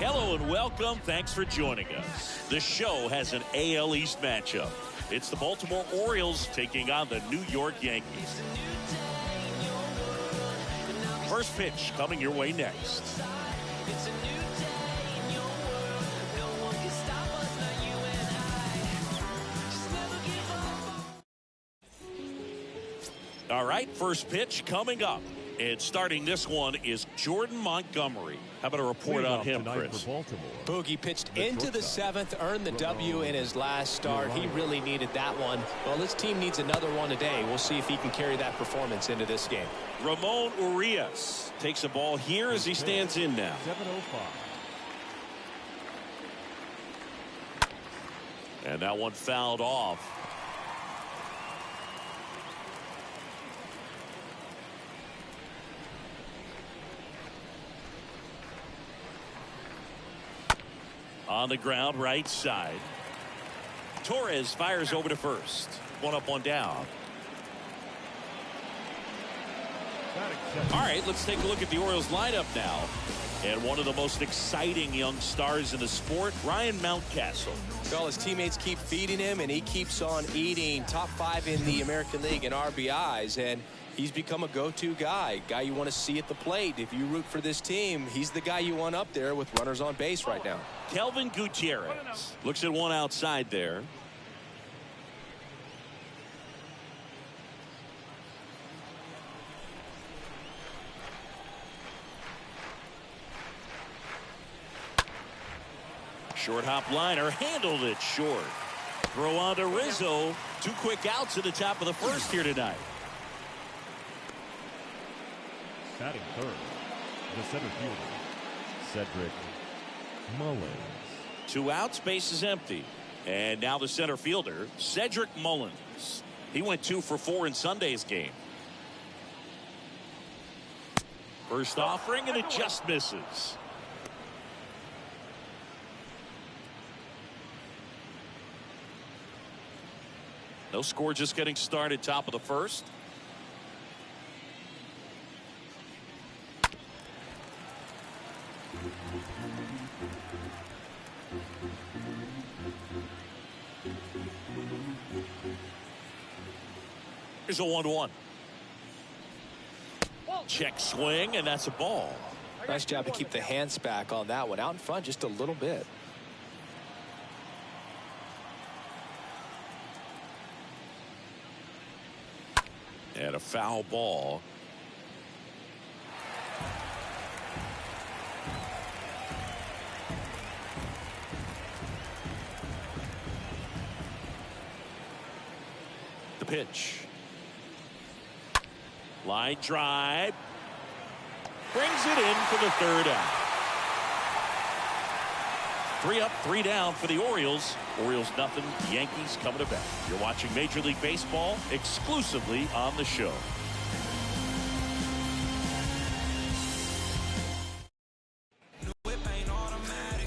Hello and welcome. Thanks for joining us. The show has an AL East matchup. It's the Baltimore Orioles taking on the New York Yankees. First pitch coming your way next. All right, first pitch coming up. And starting this one is Jordan Montgomery. How about a report on him, Chris? Boogie pitched into the seventh, earned the W in his last start. He really needed that one. Well, this team needs another one today. We'll see if he can carry that performance into this game. Ramon Urias takes a ball here as he stands in now. 7:05. And that one fouled off. On the ground, right side. Torres fires over to first. One up, one down. All right, let's take a look at the Orioles lineup now. And one of the most exciting young stars in the sport, Ryan Mountcastle. Well, his teammates keep feeding him, and he keeps on eating. Top 5 in the American League in RBIs, and he's become a go-to guy you want to see at the plate. If you root for this team, he's the guy you want up there with runners on base right now. Kelvin Gutierrez looks at one outside there. Short hop liner, handled it short. Throw on to Rizzo. 2 quick outs at the top of the first here tonight. Batting third, the center fielder, Cedric Mullins. 2 outs, base is empty. And now the center fielder, Cedric Mullins. He went 2 for 4 in Sunday's game. First offering, and it just misses. No score, just getting started, top of the first. Here's a 1-1. Check swing, and that's a ball. Nice job to keep the hands back on that one. Out in front just a little bit. And a foul ball. The pitch. Line drive. Brings it in for the 3rd out. 3 up, 3 down for the Orioles. Orioles nothing, Yankees coming to bat. You're watching Major League Baseball exclusively on the show.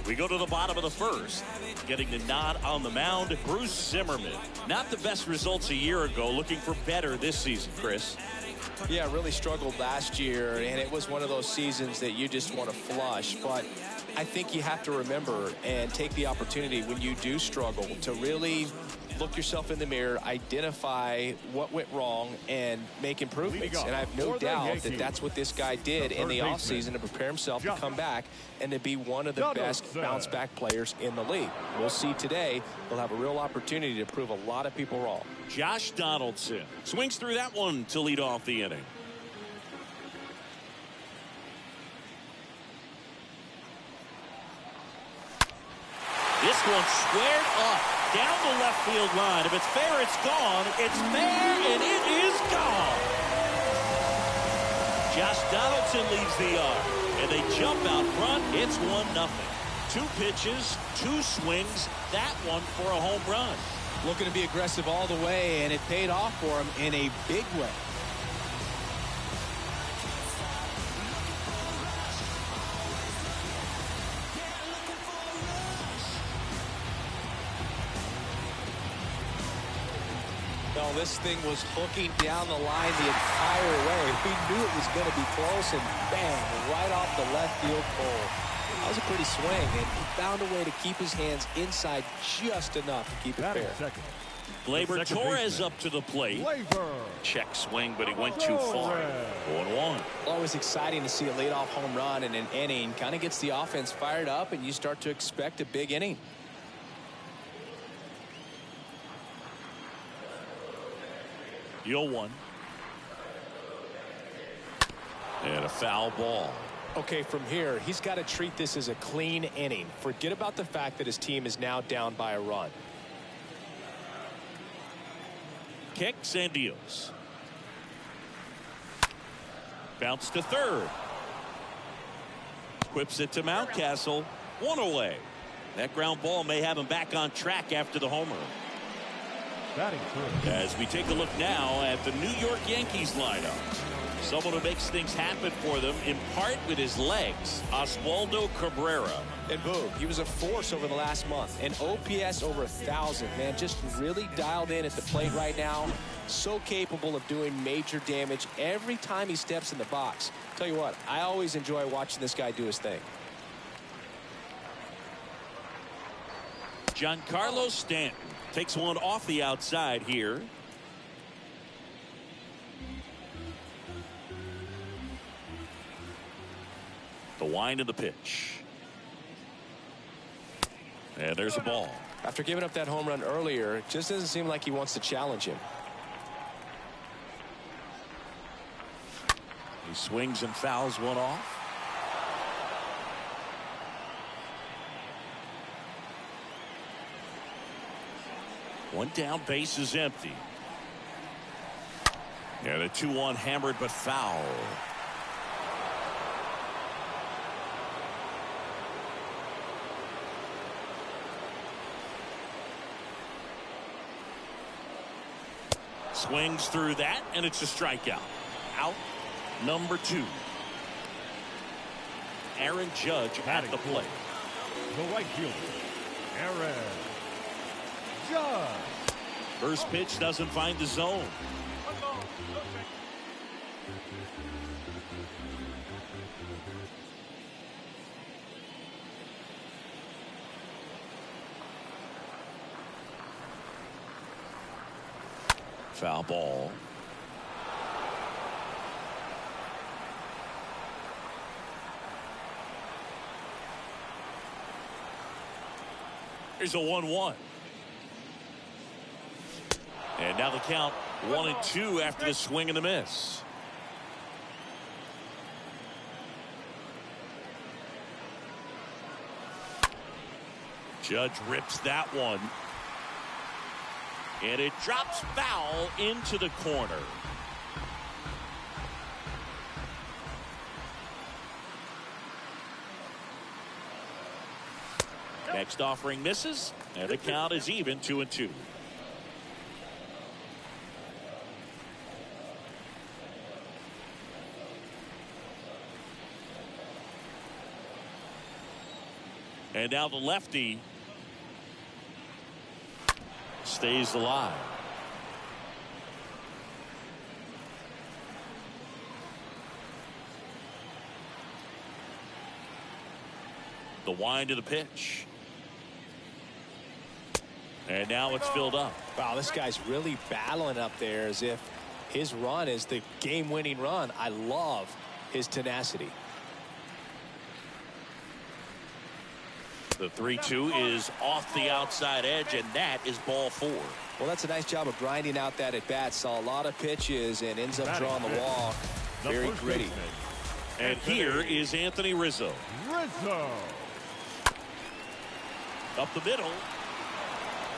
We go to the bottom of the first. Getting the nod on the mound, Bruce Zimmerman. Not the best results a year ago, looking for better this season, Chris. Yeah, really struggled last year, and it was one of those seasons that you just want to flush. But I think you have to remember and take the opportunity when you do struggle to really look yourself in the mirror, identify what went wrong, and make improvements. And I have no doubt that that's what this guy did in the offseason to prepare himself to come back and to be one of the best bounce-back players in the league. We'll see today. He'll have a real opportunity to prove a lot of people wrong. Josh Donaldson swings through that one to lead off the inning. This one squared up down the left field line. If it's fair, it's gone. It's fair, and it is gone. Josh Donaldson leaves the yard, and they jump out front. It's 1-0. 2 pitches, 2 swings. That one for a home run. Looking to be aggressive all the way, and it paid off for him in a big way. Well, this thing was hooking down the line the entire way. We knew it was going to be close, and bang, right off the left field pole. That was a pretty swing, and he found a way to keep his hands inside just enough to keep it fair. Gleyber Torres up to the plate. Check swing, but he went too far. 1-1. Always exciting to see a leadoff home run in an inning. Kind of gets the offense fired up, and you start to expect a big inning. The 0-1. And a foul ball. Okay, from here, he's got to treat this as a clean inning. Forget about the fact that his team is now down by a run. Kicks and deals. Bounce to third. Whips it to Mountcastle. One away. That ground ball may have him back on track after the homer. As we take a look now at the New York Yankees lineup. Someone who makes things happen for them, in part with his legs, Oswaldo Cabrera. And boom, he was a force over the last month. An OPS over 1,000. Man, just really dialed in at the plate right now. So capable of doing major damage every time he steps in the box. Tell you what, I always enjoy watching this guy do his thing. Giancarlo Stanton takes one off the outside here. The wind of the pitch. And there's a ball. After giving up that home run earlier, it just doesn't seem like he wants to challenge him. He swings and fouls one off. One down, base is empty. And a 2-1 hammered but foul. Swings through that, and it's a strikeout. Out number 2. Aaron Judge at the plate. The right fielder, Aaron Judge. First pitch doesn't find the zone. Foul ball. Here's a 1-1. And now the count 1-2 after the swing and the miss. Judge rips that one. And it drops foul into the corner. Next offering misses, and the count is even 2-2. And now the lefty stays alive. The wind of the pitch. And now it's filled up. Wow, this guy's really battling up there as if his run is the game-winning run. I love his tenacity. The 3-2 is off the outside edge, and that is ball 4. Well, that's a nice job of grinding out that at bat. Saw a lot of pitches and ends up drawing the walk. Very gritty. And here is Anthony Rizzo. Up the middle.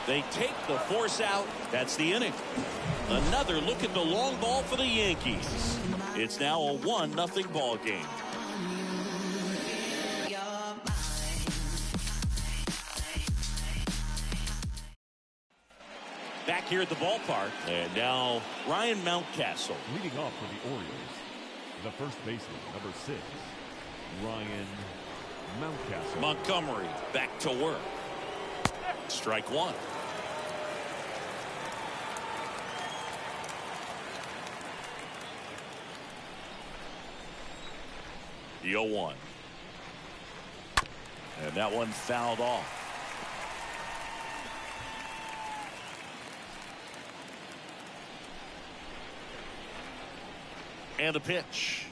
They take the force out. That's the inning. Another look at the long ball for the Yankees. It's now a 1-0 ball game. Back here at the ballpark. And now Ryan Mountcastle. Leading off for the Orioles, the first baseman, number 6, Ryan Mountcastle. Montgomery back to work. Strike 1. The 0-1. And that one fouled off. And the pitch.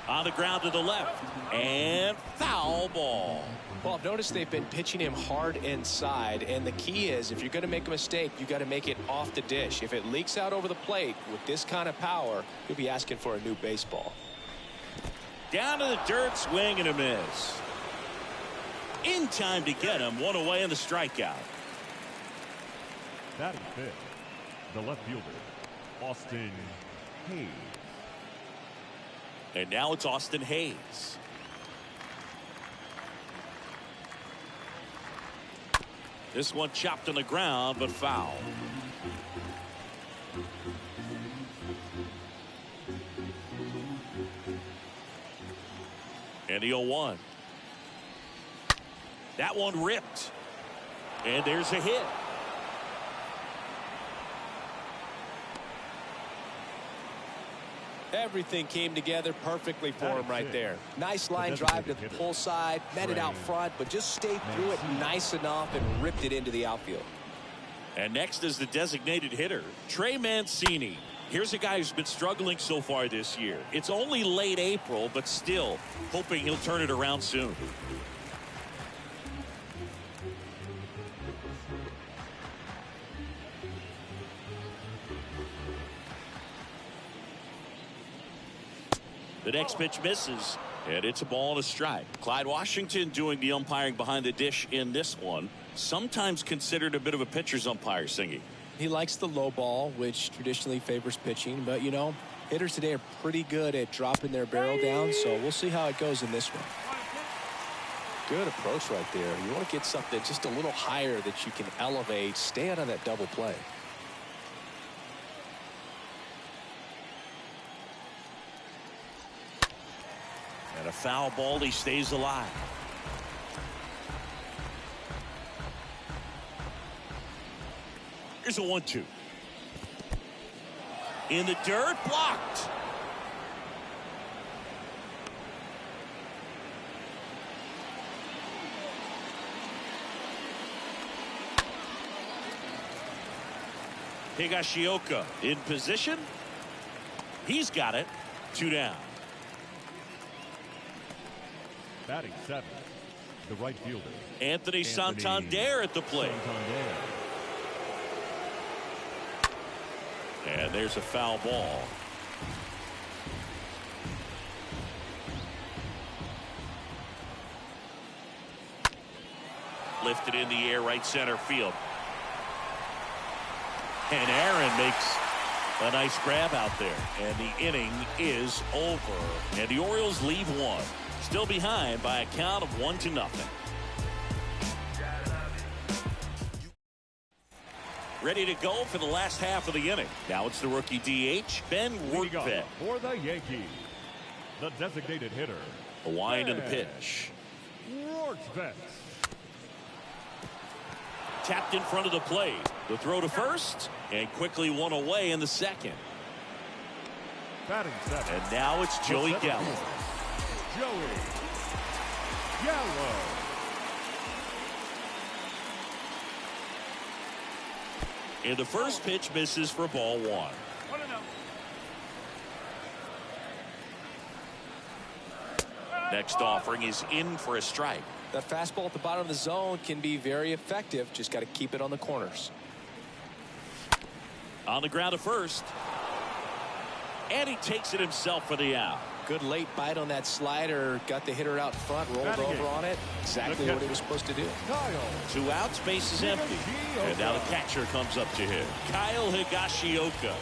On the ground to the left. And foul ball. Well, I've noticed they've been pitching him hard inside, and the key is if you're going to make a mistake, you got to make it off the dish. If it leaks out over the plate with this kind of power, you'll be asking for a new baseball. Down to the dirt, swing and a miss. In time to get him, one away in the strikeout. Batting fifth, the left fielder, Austin Hayes. And now it's Austin Hayes. This one chopped on the ground, but foul. And the 0-1. That one ripped. And there's a hit. Everything came together perfectly for him right there. Nice line drive to the pull side, met it out front, but just stayed through it nice enough and ripped it into the outfield. And next is the designated hitter, Trey Mancini. Here's a guy who's been struggling so far this year. It's only late April, but still hoping he'll turn it around soon. The next pitch misses, and it's a ball and a strike. Clyde Washington doing the umpiring behind the dish in this one. Sometimes considered a bit of a pitcher's umpire, Singy. He likes the low ball, which traditionally favors pitching, but you know, hitters today are pretty good at dropping their barrel down, so we'll see how it goes in this one. Good approach right there. You want to get something just a little higher that you can elevate, stay out of that double play. And a foul ball, he stays alive. Here's a 1-2. In the dirt, blocked. Higashioka in position. He's got it. 2 down. Batting seventh, the right fielder, Anthony Santander at the plate. Santander. And there's a foul ball. Lifted in the air, right center field. And Aaron makes a nice grab out there. And the inning is over. And the Orioles leave one. Still behind by a count of 1-0. Ready to go for the last half of the inning. Now it's the rookie DH, Ben Rortvedt. For the Yankees, the designated hitter, A wind in the pitch. Rortvedt. Tapped in front of the plate. The throw to first, and quickly one away in the second. Batting seventh. And now it's Joey Gallo. Joey Gallo. And the first pitch misses for ball 1. Next offering is in for a strike. That fastball at the bottom of the zone can be very effective. Just got to keep it on the corners. On the ground to first. And he takes it himself for the out. Good late bite on that slider. Got the hitter out front, rolled over on it. Exactly what he was supposed to do. 2 outs, base is empty. And now the catcher comes up to him. Kyle Higashioka.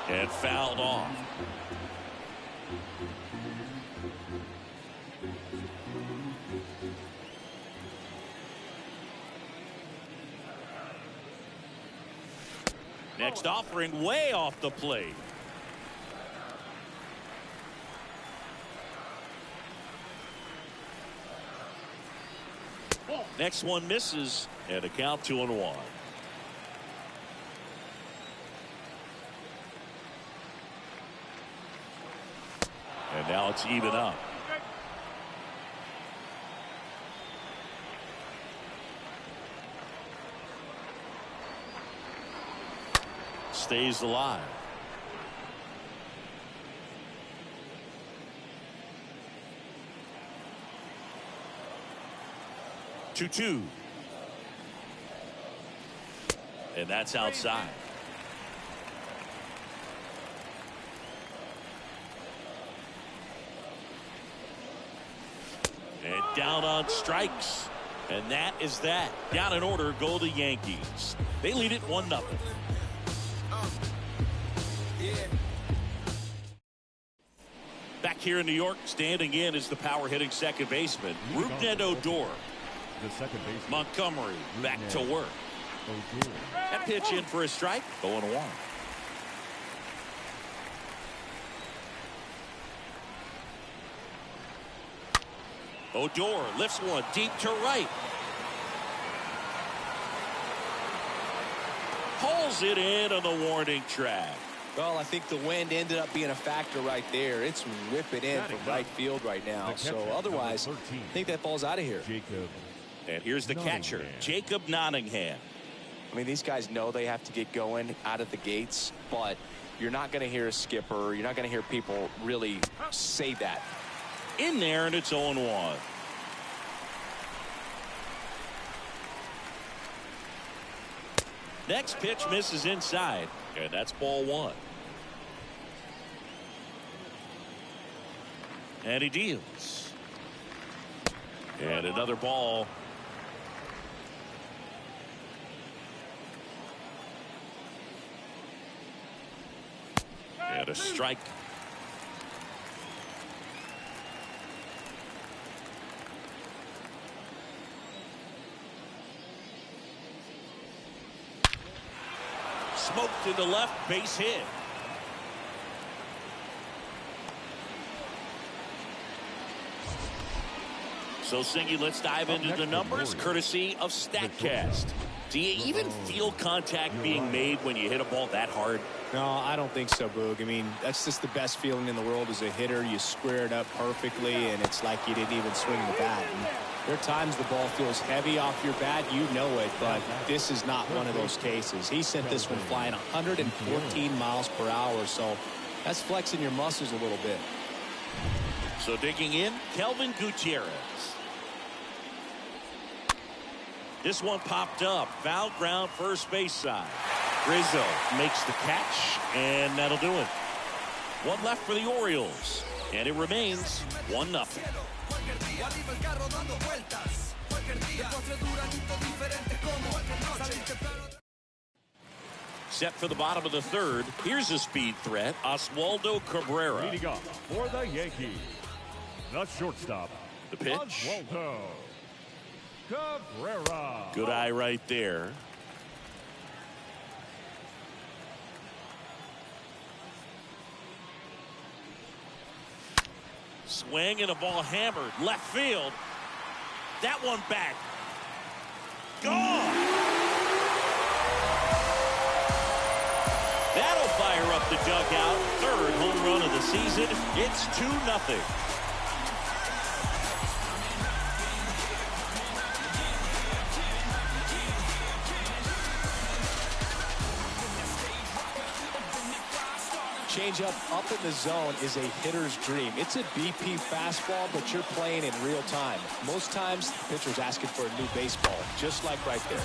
And fouled off. Next offering way off the plate. Next one misses, and a count 2-1. And now it's even up. Stays alive. Two. And that's outside. And down on strikes. And that is that. Down in order go the Yankees. They lead it 1-0. Back here in New York, standing in is the power hitting second baseman, Rougned Odor. The second baseman, Montgomery back to work. That pitch in for a strike. 0-1. Odor lifts one deep to right. Pulls it in on the warning track. Well, I think the wind ended up being a factor right there. It's whipping in from right field right now. So otherwise, I think that ball's out of here. And here's the catcher, Jacob Nottingham. I mean, these guys know they have to get going out of the gates, but you're not going to hear a skipper. You're not going to hear people really say that. In there, and it's 0-1. Next pitch misses inside, and that's ball 1. And he deals. And another ball. And a strike. Smoked to the left, base hit. So, Singy, let's dive into the numbers, courtesy of StatCast. Do you even feel contact being made when you hit a ball that hard? No, I don't think so, Boog. I mean, that's just the best feeling in the world as a hitter. You square it up perfectly, and it's like you didn't even swing the bat. And there are times the ball feels heavy off your bat. You know it, but this is not one of those cases. He sent this one flying 114 miles per hour, so that's flexing your muscles a little bit. So digging in, Kelvin Gutierrez. This one popped up. Foul ground, first base side. Rizzo makes the catch, and that'll do it. One left for the Orioles, and it remains 1-0. Set for the bottom of the third. Here's a speed threat, Oswaldo Cabrera. Leading off for the Yankees, the shortstop, The pitch. Oswaldo Cabrera. Good eye right there. Swing and a ball hammered. Left field. That one back. Gone. That'll fire up the dugout. Third home run of the season. It's 2-0. Changeup up in the zone is a hitter's dream. It's a BP fastball, but you're playing in real time. Most times, the pitcher's asking for a new baseball, just like right there.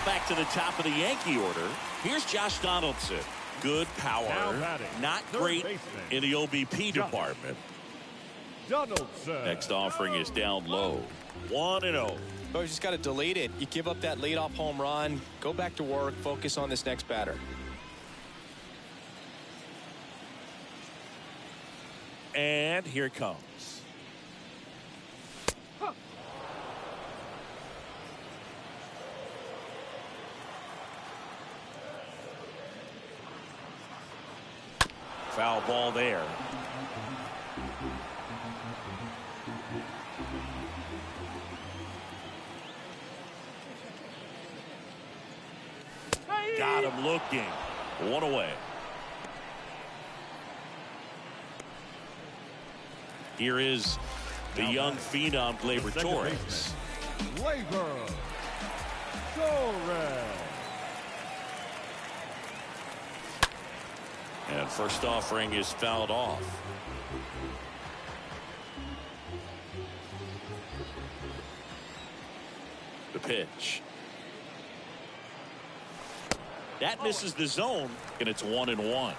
Back to the top of the Yankee order. Here's Josh Donaldson. Good power. Not great in the OBP department. Donaldson. Next offering is down low. 1-0. Oh, you just got to delete it. You give up that leadoff home run. Go back to work. Focus on this next batter. And here it comes. Foul ball there. got him looking. One away. Here is the young phenom, Gleyber Torres. Gleyber Torres. And first offering is fouled off. The pitch. That misses the zone, and it's 1-1.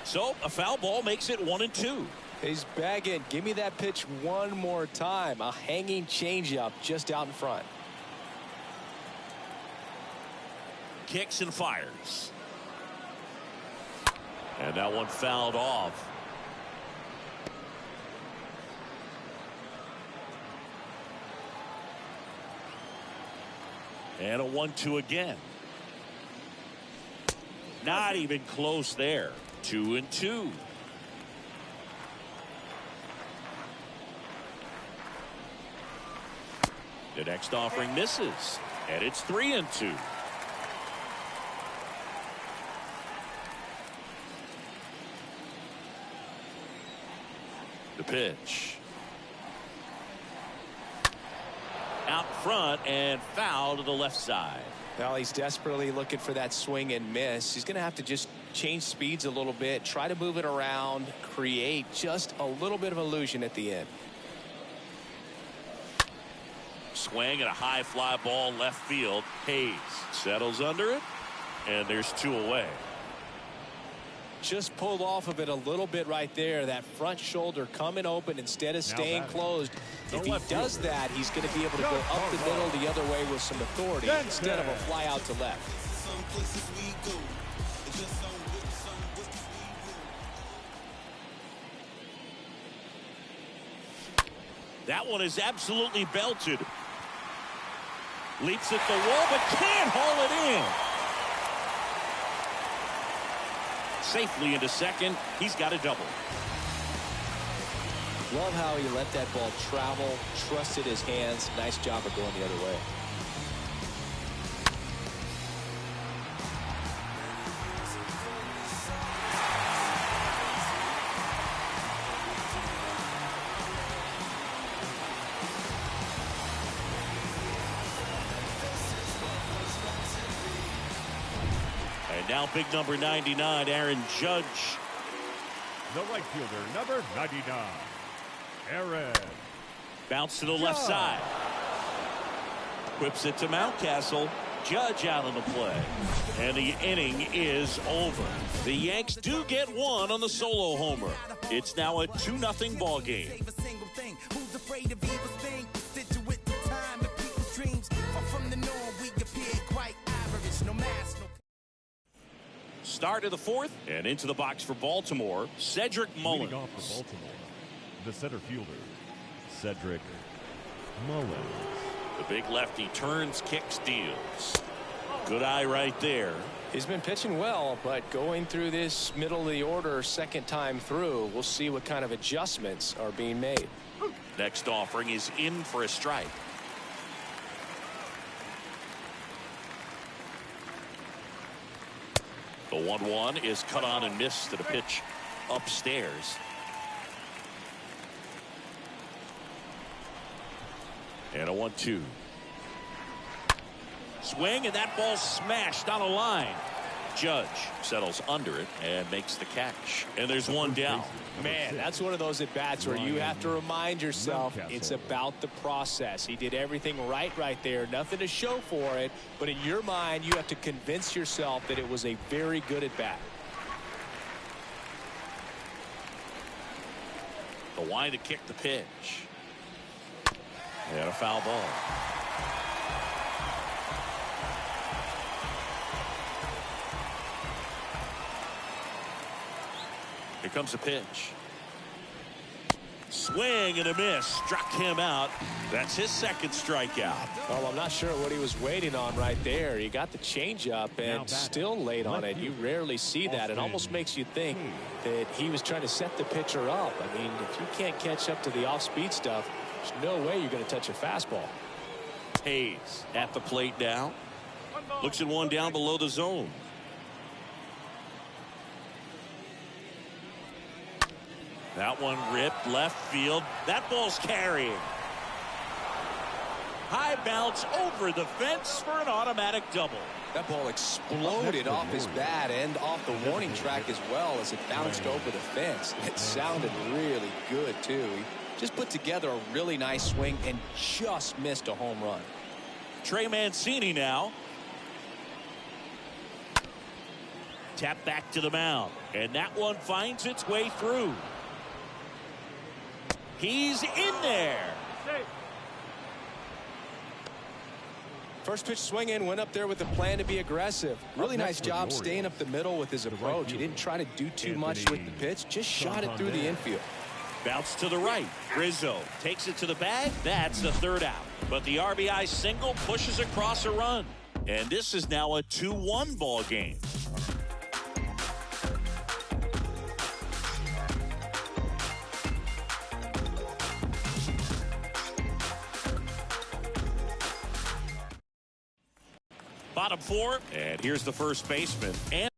So a foul ball makes it 1-2. He's begging, give me that pitch one more time. A hanging changeup just out in front. Kicks and fires. And that one fouled off. And a 1-2 again. Not even close there. 2-2. The next offering misses, and it's 3-2. The pitch. Out front and foul to the left side. Well, he's desperately looking for that swing and miss. He's going to have to just change speeds a little bit, try to move it around, create just a little bit of illusion at the end. Swing and a high fly ball left field. Hayes settles under it, and there's 2 away. Just pulled off of it a little bit right there. That front shoulder coming open instead of staying closed. If he does that, he's going to be able to go up the middle the other way with some authority instead of a fly out to left. That one is absolutely belted. Leaps at the wall, but can't haul it in. Safely into second. He's got a double. Love how he let that ball travel, trusted his hands. Nice job of going the other way. Now big number 99, Aaron Judge. The right fielder, number 99, Aaron. Bounce to the left side. Whips it to Mountcastle. Judge out on the play. And the inning is over. The Yanks do get one on the solo homer. It's now a 2-0 ball game. Start of the fourth, and into the box for Baltimore, Cedric Mullins. Leading off for Baltimore, the center fielder, Cedric Mullins. The big lefty turns, kicks, deals. Good eye right there. He's been pitching well, but going through this middle of the order second time through, we'll see what kind of adjustments are being made. Next offering is in for a strike. The 1-1 is cut on and missed to the pitch upstairs. And a 1-2. Swing, and that ball smashed on a line. Judge settles under it and makes the catch. And there's one down. Man, that's one of those at-bats where you have to remind yourself it's about the process. He did everything right there. Nothing to show for it. But in your mind, you have to convince yourself that it was a very good at-bat. The wind to kick the pitch. And a foul ball. Here comes the pitch. Swing and a miss. Struck him out. That's his second strikeout. Well, I'm not sure what he was waiting on right there. He got the changeup and still laid on it. You rarely see that. It almost makes you think that he was trying to set the pitcher up. I mean, if you can't catch up to the off-speed stuff, There's no way you're going to touch a fastball. Hayes at the plate now. Looks at one down below the zone. That one ripped left field. That ball's carrying. High bounce over the fence for an automatic double. That ball exploded off his bat and off the warning track as well as it bounced over the fence. It sounded really good, too. He just put together a really nice swing and just missed a home run. Trey Mancini now. Tap back to the mound. And that one finds its way through. He's in there. First pitch swing in, went up there with a plan to be aggressive. Really nice job staying up the middle with his approach. He didn't try to do too much with the pitch, just shot it through the infield. Bounce to the right. Rizzo takes it to the bag. That's the third out. But the RBI single pushes across a run. And this is now a 2-1 ball game. Bottom four, and here's the first baseman. And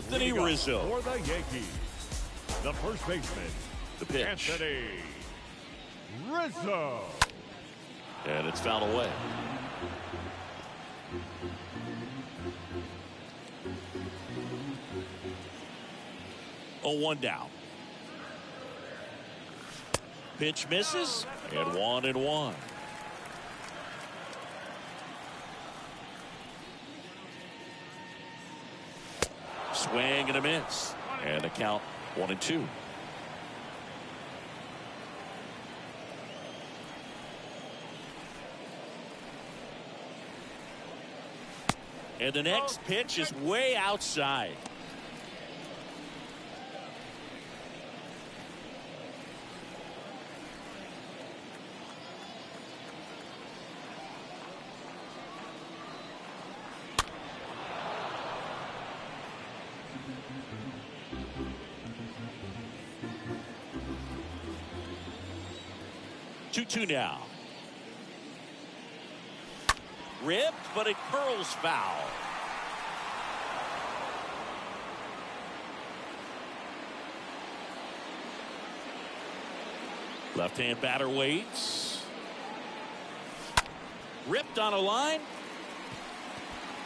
Anthony Rizzo. For the Yankees, the first baseman, The pitch. Anthony Rizzo. And it's fouled away. Oh, 1 down. Pitch misses, and 1-1. Swing and a miss, and a count 1-2. And the next pitch is way outside. Two now. Ripped, but it curls foul. Left-hand batter waits. Ripped on a line.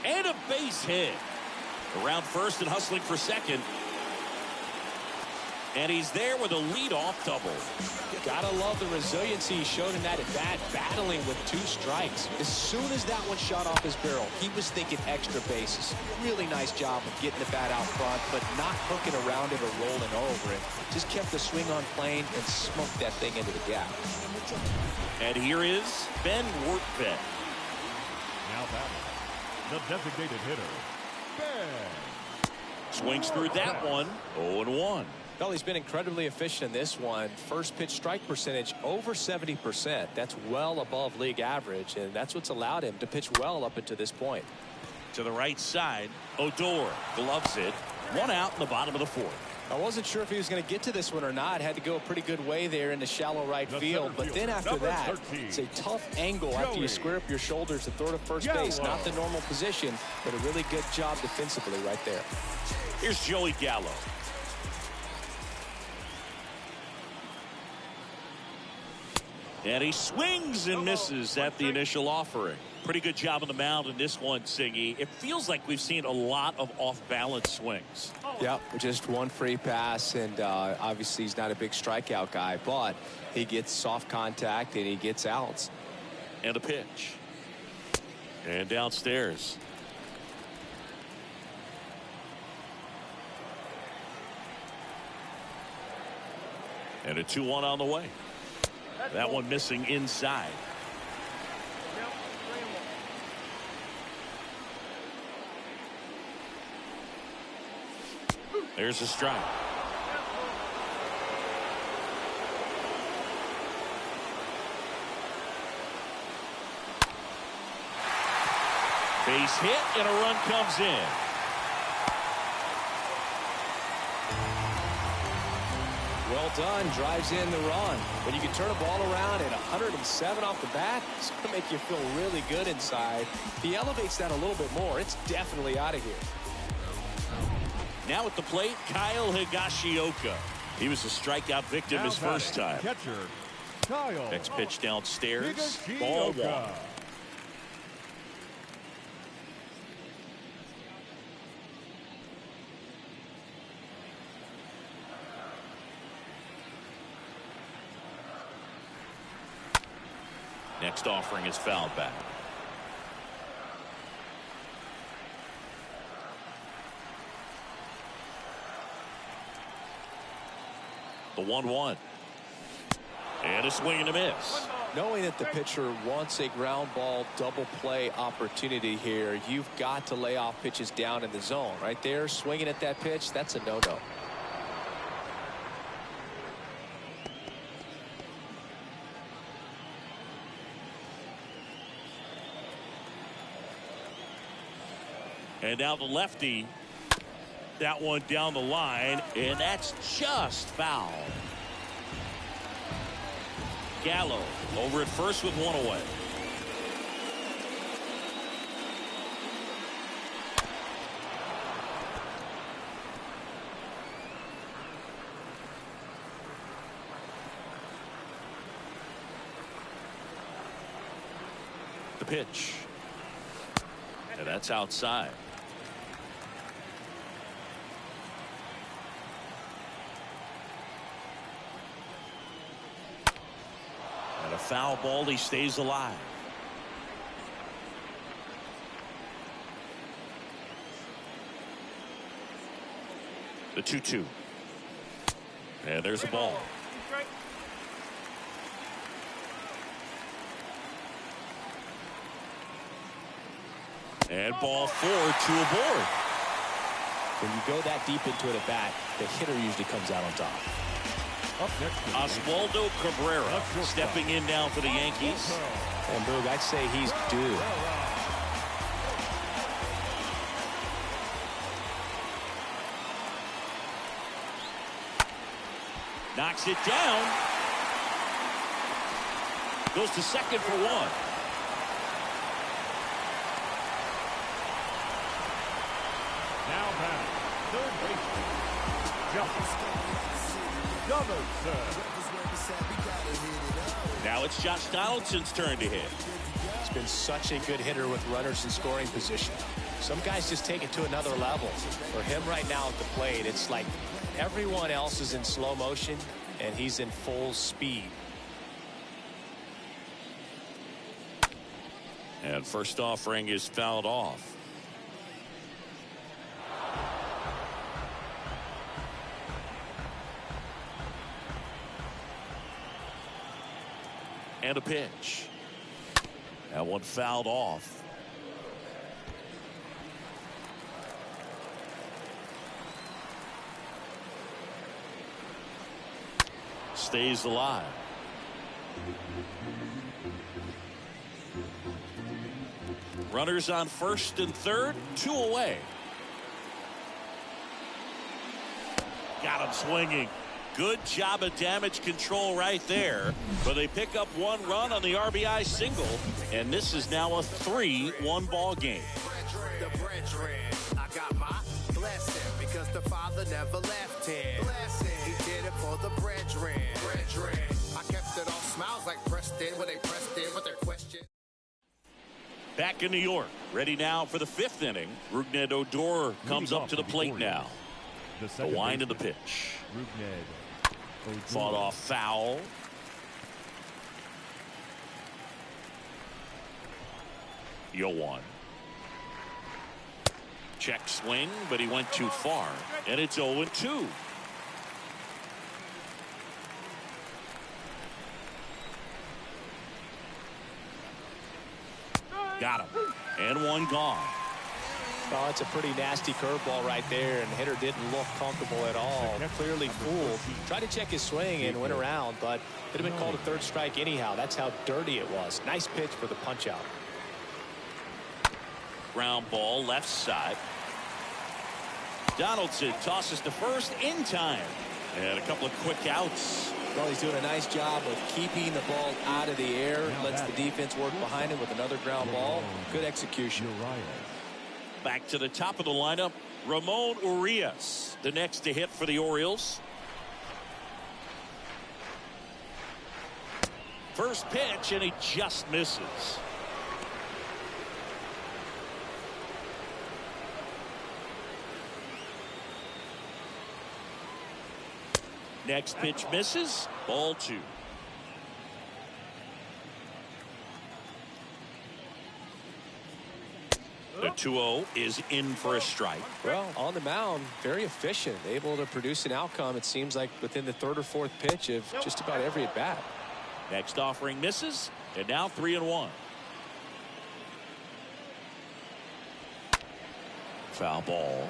And a base hit. Around first and hustling for second. And he's there with a leadoff double. Gotta love the resiliency he showed in that at bat, battling with 2 strikes. As soon as that one shot off his barrel, he was thinking extra bases. Really nice job of getting the bat out front, but not hooking around it or rolling over it. Just kept the swing on plane and smoked that thing into the gap. And here is Ben Workman. Now batting, the designated hitter, Ben. Swings through that one. 0-1. Well, he's been incredibly efficient in this one. First pitch strike percentage over 70%. That's well above league average, and that's what's allowed him to pitch well up until this point. To the right side, Odor gloves it. 1 out in the bottom of the 4th. I wasn't sure if he was going to get to this one or not. Had to go a pretty good way there in the shallow right field. But then after that, it's a tough angle after you square up your shoulders to throw to first base. Not the normal position, but a really good job defensively right there. Here's Joey Gallo. And he swings and misses at the initial offering. Pretty good job on the mound in this one, Singy. It feels like we've seen a lot of off-balance swings. Yep, just one free pass, and obviously he's not a big strikeout guy, but he gets soft contact and he gets outs. And a pitch. And downstairs. And a 2-1 on the way. That one missing inside. There's a strike. Base hit and a run comes in. Well done, drives in the run. When you can turn a ball around at 107 off the bat, it's going to make you feel really good inside. If he elevates that a little bit more, it's definitely out of here. Now at the plate, Kyle Higashioka. He was a strikeout victim his first time. Catcher, Kyle. Next pitch downstairs. Higashioka. Ball 1. Next offering is fouled back. The 1-1. And a swing and a miss. Knowing that the pitcher wants a ground ball double play opportunity here, you've got to lay off pitches down in the zone. Right there, swinging at that pitch, that's a no-no. And now the lefty. That one down the line, and that's just foul. Gallo over at first with 1 away. The pitch. And that's outside. And a foul ball. He stays alive. The 2-2. And there's a ball. And ball 4, 2 aboard. When you go that deep into it at bat, the hitter usually comes out on top. Up next, Oswaldo Cabrera stepping in now for the Yankees. And Boog, I'd say he's due. Knocks it down. Goes to second for 1. now batting, third baseman, Donaldson. Now it's Josh Donaldson's turn to hit. He's been such a good hitter with runners in scoring position. Some guys just take it to another level. For him right now at the plate, it's like everyone else is in slow motion and he's in full speed. And first offering is fouled off. And a pitch. That one fouled off. Stays alive. Runners on first and third, 2 away. Got him swinging. Good job of damage control right there. But they pick up 1 run on the RBI single. And this is now a 3-1 ball game. I got my blessing because the Father never left him. He did it for the brethren. I kept it all smiles like Preston when they pressed in with their question. Back in New York, ready now for the 5th inning. Rougned Odor comes up to the plate now. The wind of the pitch. Fought off foul. Yoan. Check swing, but he went too far. And it's 0-2. Got him. And 1 gone. Well, it's a pretty nasty curveball right there, and the hitter didn't look comfortable at all. Clearly fooled. Tried to check his swing and went around, but it had been called a 3rd strike anyhow. That's how dirty it was. Nice pitch for the punch out. Ground ball left side. Donaldson tosses to first in time. And a couple of quick outs. Well, he's doing a nice job of keeping the ball out of the air. Lets the defense work behind him with another ground ball. Good execution. Back to the top of the lineup, Ramon Urias, the next to hit for the Orioles. First pitch, and he just misses. Next pitch misses. Ball 2. The 2-0 is in for a strike. Well, on the mound, very efficient, able to produce an outcome, it seems like, within the 3rd or 4th pitch of just about every at bat. Next offering misses, and now 3-1. Foul ball.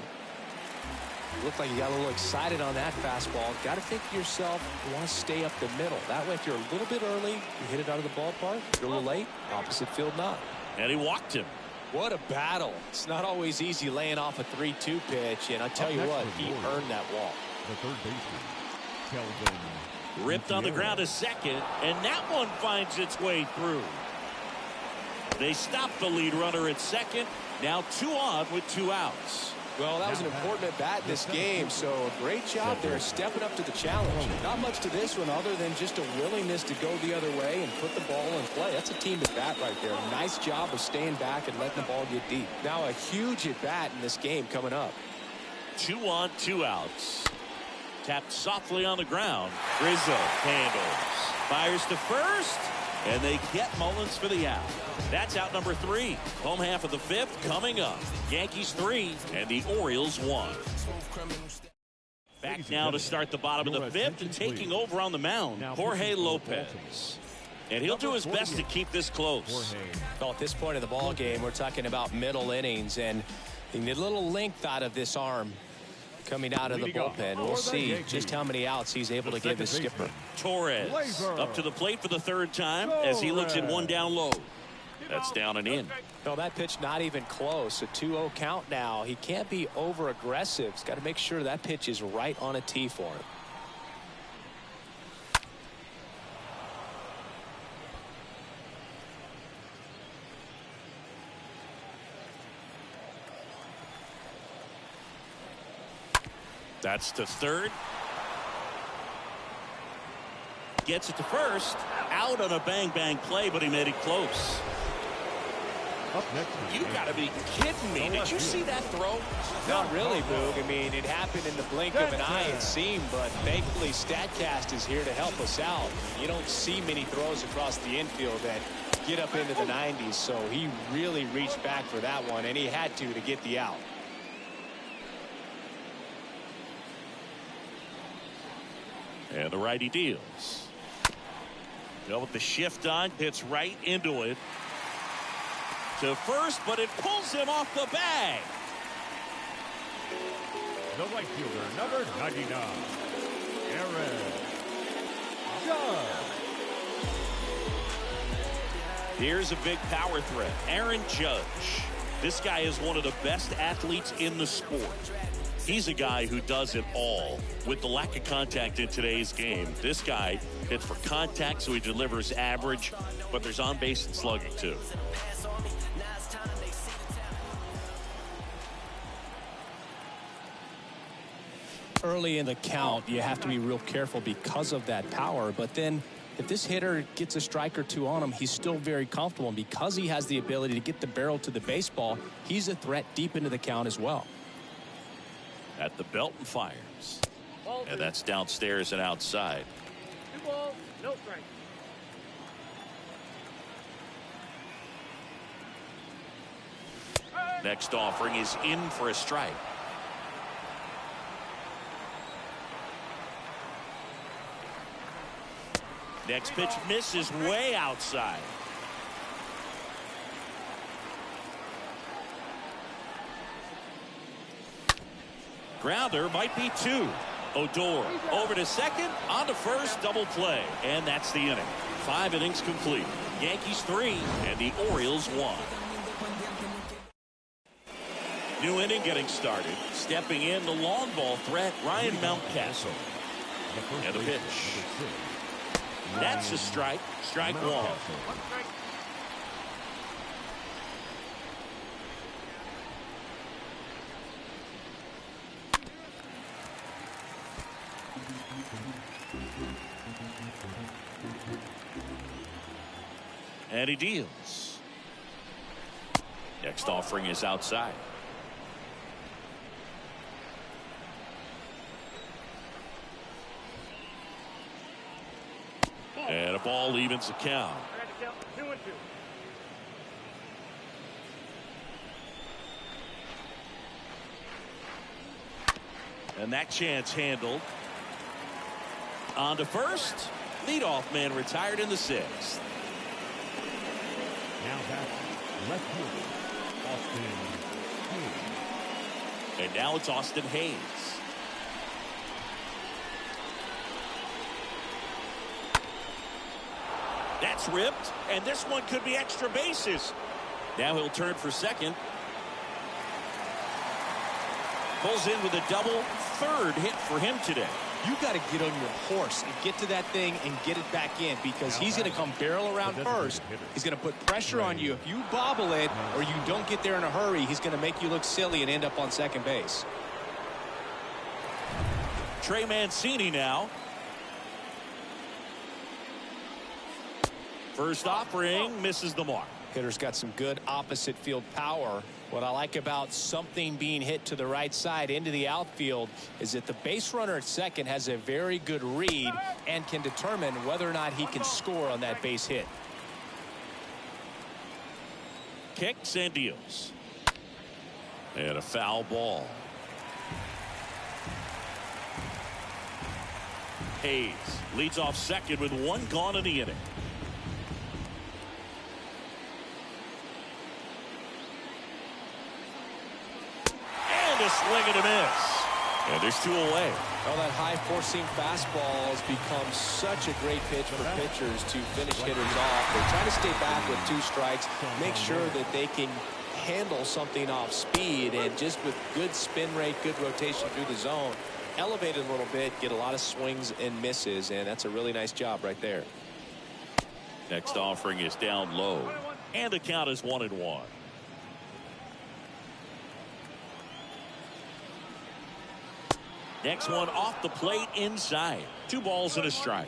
Looked like you got a little excited on that fastball. Got to think to yourself, you want to stay up the middle. That way, if you're a little bit early, you hit it out of the ballpark. If you're a little late, opposite field not. And he walked him. What a battle. It's not always easy laying off a 3-2 pitch, and I tell you what, he earned that walk. The third baseman, Kelvin. Ripped on the ground to second, and that one finds its way through. They stop the lead runner at second. Now 2 on with 2 outs. Well, that was an important at-bat in this game, so a great job there stepping up to the challenge. Not much to this one other than just a willingness to go the other way and put the ball in play. That's a team at-bat right there. Nice job of staying back and letting the ball get deep. Now a huge at-bat in this game coming up. 2 on, 2 outs. Tapped softly on the ground. Rizzo handles. Fires to first. And they get Mullins for the out. That's out number 3. Home half of the 5th coming up. Yankees 3 and the Orioles 1. Back now to start the bottom of the 5th and taking over on the mound, Jorge Lopez. And he'll do his best to keep this close. Well, at this point of the ball game, we're talking about middle innings, and you need a little length out of this arm coming out of the bullpen. We'll see just how many outs he's able to give his skipper. Torres up to the plate for the 3rd time as he looks at 1 down low. That's down and in. No, that pitch not even close. A 2-0 count now. He can't be over aggressive. He's got to make sure that pitch is right on a tee for him. That's to 3rd. Gets it to 1st. Out on a bang-bang play, but he made it close. Up next, You got to be kidding me. Did you see that throw? Not really, Boog. I mean, it happened in the blink of an eye, it seemed, but thankfully StatCast is here to help us out. You don't see many throws across the infield that get up into the 90s, so he really reached back for that one, and he had to get the out. And the righty deals. Go with the shift on, hits right into it. To first, but it pulls him off the bag. the right fielder, number 99, Aaron Judge. Here's a big power threat. Aaron Judge. This guy is one of the best athletes in the sport. He's a guy who does it all. With the lack of contact in today's game, this guy hits for contact, so he delivers average, but there's on base and slugging too. Early in the count, you have to be real careful because of that power, but then if this hitter gets a strike or two on him, he's still very comfortable, and because he has the ability to get the barrel to the baseball, he's a threat deep into the count as well. At the belt and fires. And that's downstairs and outside. 2 balls, no strike. Next offering is in for a strike. Next pitch misses way outside. Grounder might be 2. Odor over to second, on to first, double play, and that's the inning. 5 innings complete. Yankees 3 and the Orioles 1. New inning getting started. Stepping in, the long ball threat, Ryan Mountcastle. And a pitch. That's a strike. Strike 1. And he deals. Next offering is outside. And a ball evens the count. 2-2. And that chance handled. On to first. Leadoff man retired in the 6th. Now back, left fielder, Austin Hayes. And now it's Austin Hayes. That's ripped, and this one could be extra bases. Now he'll turn for second. Pulls in with a double, 3rd hit for him today. You got to get on your horse and get to that thing and get it back in, because he's going to come barrel around first. He's going to put pressure on you. If you bobble it or you don't get there in a hurry, he's going to make you look silly and end up on second base. Trey Mancini now. First offering misses the mark. Hitter's got some good opposite field power. What I like about something being hit to the right side into the outfield is that the base runner at second has a very good read and can determine whether or not he can score on that base hit. Kicks and deals. And a foul ball. Hayes leads off second with one gone in the inning. A swing and a miss. And there's two away. Well, that high four-seam fastball has become such a great pitch for pitchers to finish hitters off. They try to stay back with two strikes, make sure that they can handle something off speed, and just with good spin rate, good rotation through the zone, elevate it a little bit, get a lot of swings and misses, and that's a really nice job right there. Next offering is down low, and the count is 1-1. Next one off the plate inside. 2 balls and a strike.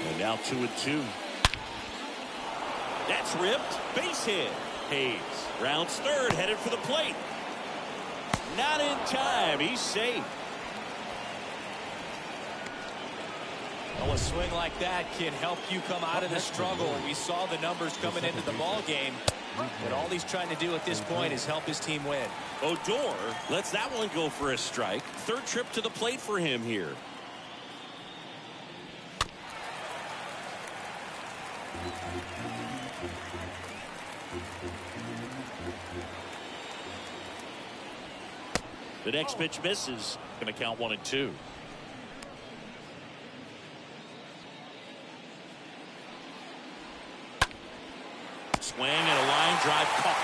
And now 2-2. That's ripped. Base hit. Hayes rounds third, headed for the plate. Not in time. He's safe. Well, a swing like that can help you come out of the struggle. We saw the numbers coming into the ball game, but all he's trying to do at this point is help his team win. Odor lets that one go for a strike. Third trip to the plate for him here. The next pitch misses. Going to count 1-2. Swing and a line drive caught.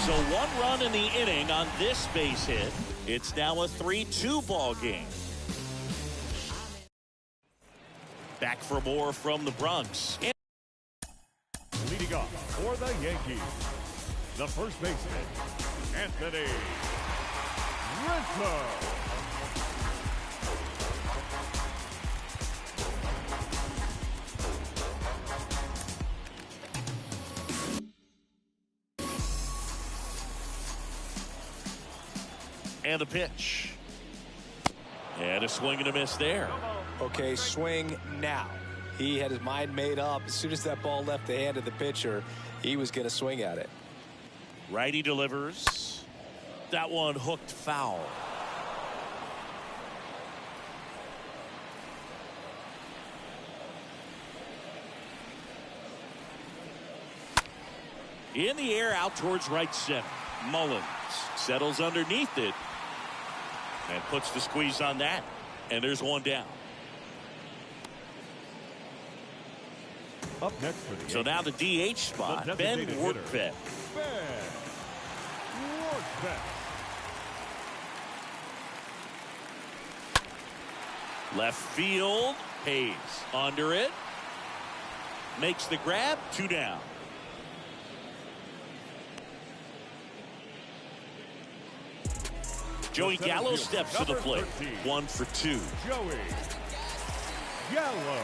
So 1 run in the inning on this base hit. It's now a 3-2 ball game. Back for more from the Bronx. Leading off for the Yankees, the first baseman, Anthony Rizzo. And a pitch. And a swing and a miss there. Okay, swing now. He had his mind made up. As soon as that ball left the hand of the pitcher, he was going to swing at it. Righty delivers. That one hooked foul. In the air out towards right center. Mullins settles underneath it and puts the squeeze on that. And there's one down. Up next for the So now the DH spot, Ben Workvet. Left field, Hayes under it. Makes the grab, 2 down. Joey Gallo steps to the plate. 1 for 2. Joey Gallo.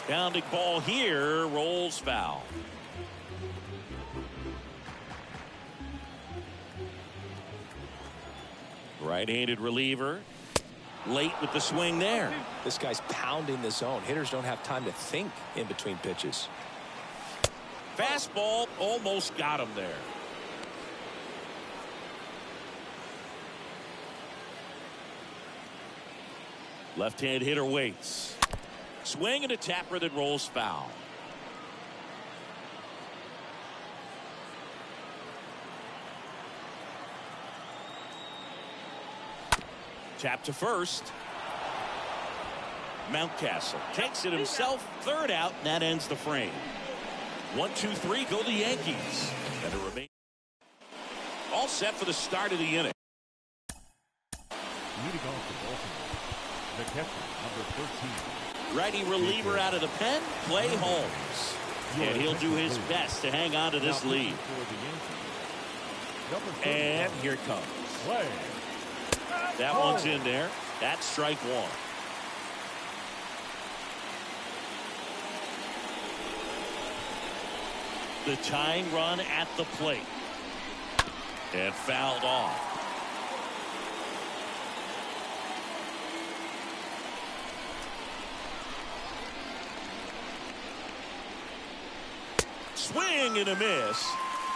Bounding ball here, rolls foul. Right-handed reliever. Late with the swing there. This guy's pounding the zone. Hitters don't have time to think in between pitches. Fastball almost got him there. Left-hand hitter waits. Swing and a tapper that rolls foul. Tap to first. Mountcastle takes it himself. Third out, and that ends the frame. 1, 2, 3, go the Yankees. And it remains all set for the start of the inning. Leading off the Baltimore, the catcher, number 13. Righty reliever out of the pen, Clay Holmes. And he'll do his best to hang on to this lead. And here it comes. That one's in there. That's strike one. The tying run at the plate. And fouled off. Swing and a miss.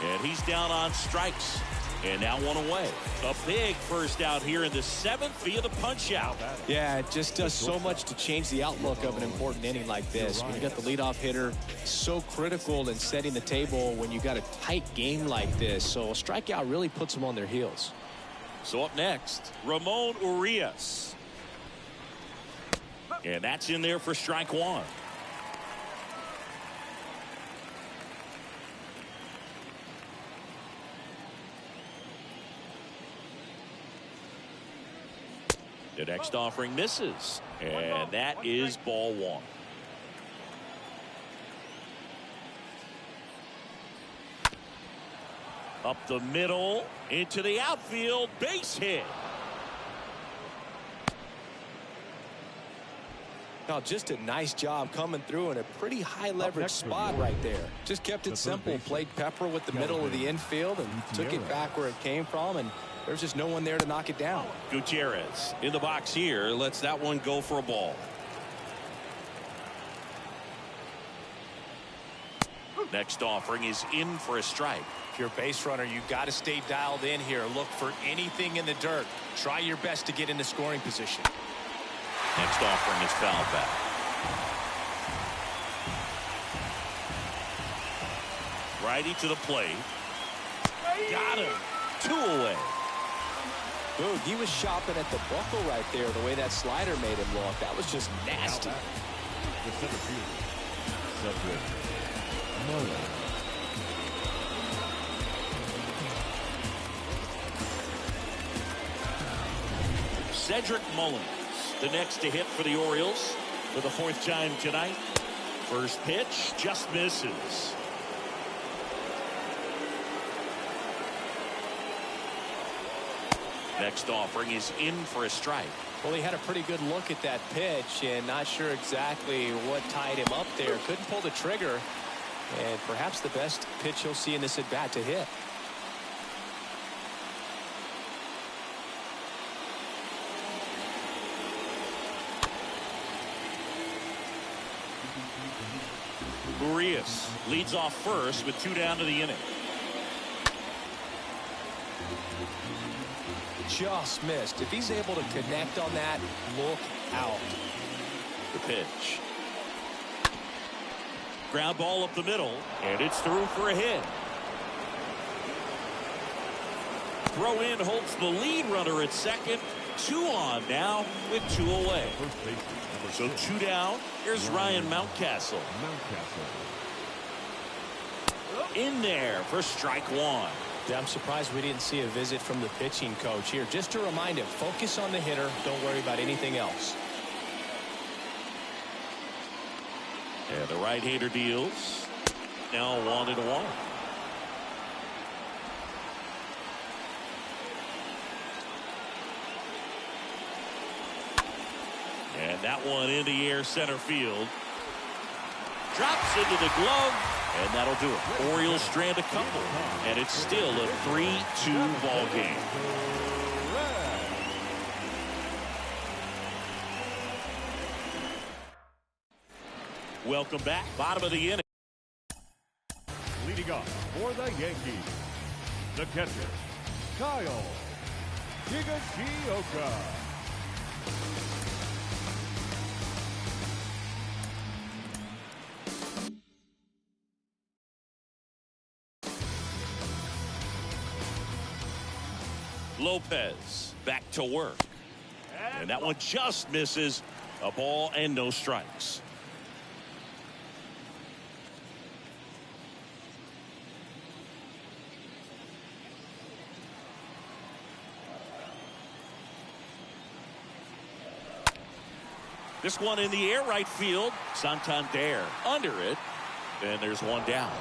And he's down on strikes. And now one away. A big first out here in the 7th via the punch out. Yeah, it just does so much to change the outlook of an important inning like this. When you got the leadoff hitter, so critical in setting the table when you got a tight game like this. So a strikeout really puts them on their heels. So up next, Ramon Urias. And that's in there for strike one. The next offering misses, and that is ball one. Up the middle, into the outfield, base hit. Now, just a nice job coming through in a pretty high leverage spot right there. Just kept it simple, played pepper with the middle of the infield and took it back where it came from, and there's just no one there to knock it down. Gutierrez in the box here, lets that one go for a ball. Next offering is in for a strike. If you're a base runner, you got to stay dialed in here. Look for anything in the dirt. Try your best to get into scoring position. Next offering is fouled back. Righty to the plate. Got him. 2 away. Boog, he was shopping at the buckle right there, the way that slider made him look. That was just nasty. The center fielder, Cedric Mullins. Cedric Mullins, the next to hit for the Orioles for the 4th time tonight. First pitch just misses. Next offering is in for a strike. Well, he had a pretty good look at that pitch and not sure exactly what tied him up there. Couldn't pull the trigger, and perhaps the best pitch he'll see in this at bat to hit. Urias leads off first with 2 down to the inning. Just missed. If he's able to connect on that, look out. The pitch. Ground ball up the middle, and it's through for a hit. Throw in holds the lead runner at second. 2 on now with 2 away. So 2 down. Here's Ryan Mountcastle. In there for strike one. Yeah, I'm surprised we didn't see a visit from the pitching coach here. Just to remind him, focus on the hitter. Don't worry about anything else. And the right-hander deals. Now 1-1. And that one in the air center field. Drops into the glove. And that'll do it. Orioles strand a couple. And it's still a 3-2 ball game. Welcome back. Bottom of the inning. Leading off for the Yankees, the catcher, Kyle Higashioka. Lopez back to work. And that one just misses. A ball and no strikes. This one in the air right field. Santander under it. And there's one down.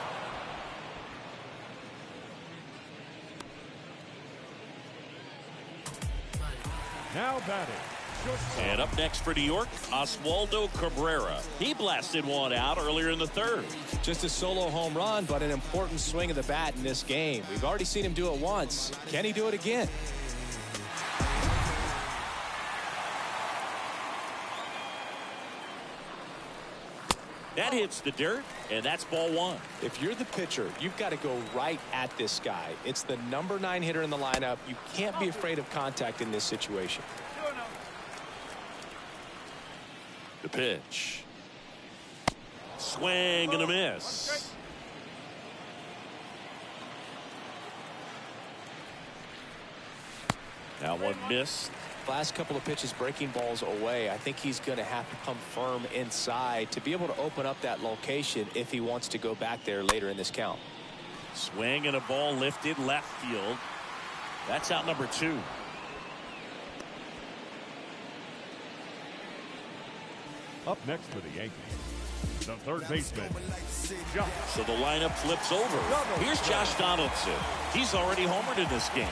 Now batting. And up next for New York, Oswaldo Cabrera. He blasted one out earlier in the third. Just a solo home run, but an important swing of the bat in this game. We've already seen him do it once. Can he do it again? That hits the dirt, and that's ball one. If you're the pitcher, you've got to go right at this guy. It's the number 9 hitter in the lineup. You can't be afraid of contact in this situation. The pitch. Swing and a miss. That one missed. Last couple of pitches breaking balls away. I think he's going to have to come firm inside to be able to open up that location if he wants to go back there later in this count. Swing and a ball lifted left field. That's out number 2. Up next for the Yankees, the third baseman, Josh. So the lineup flips over. Here's Josh Donaldson. He's already homered in this game.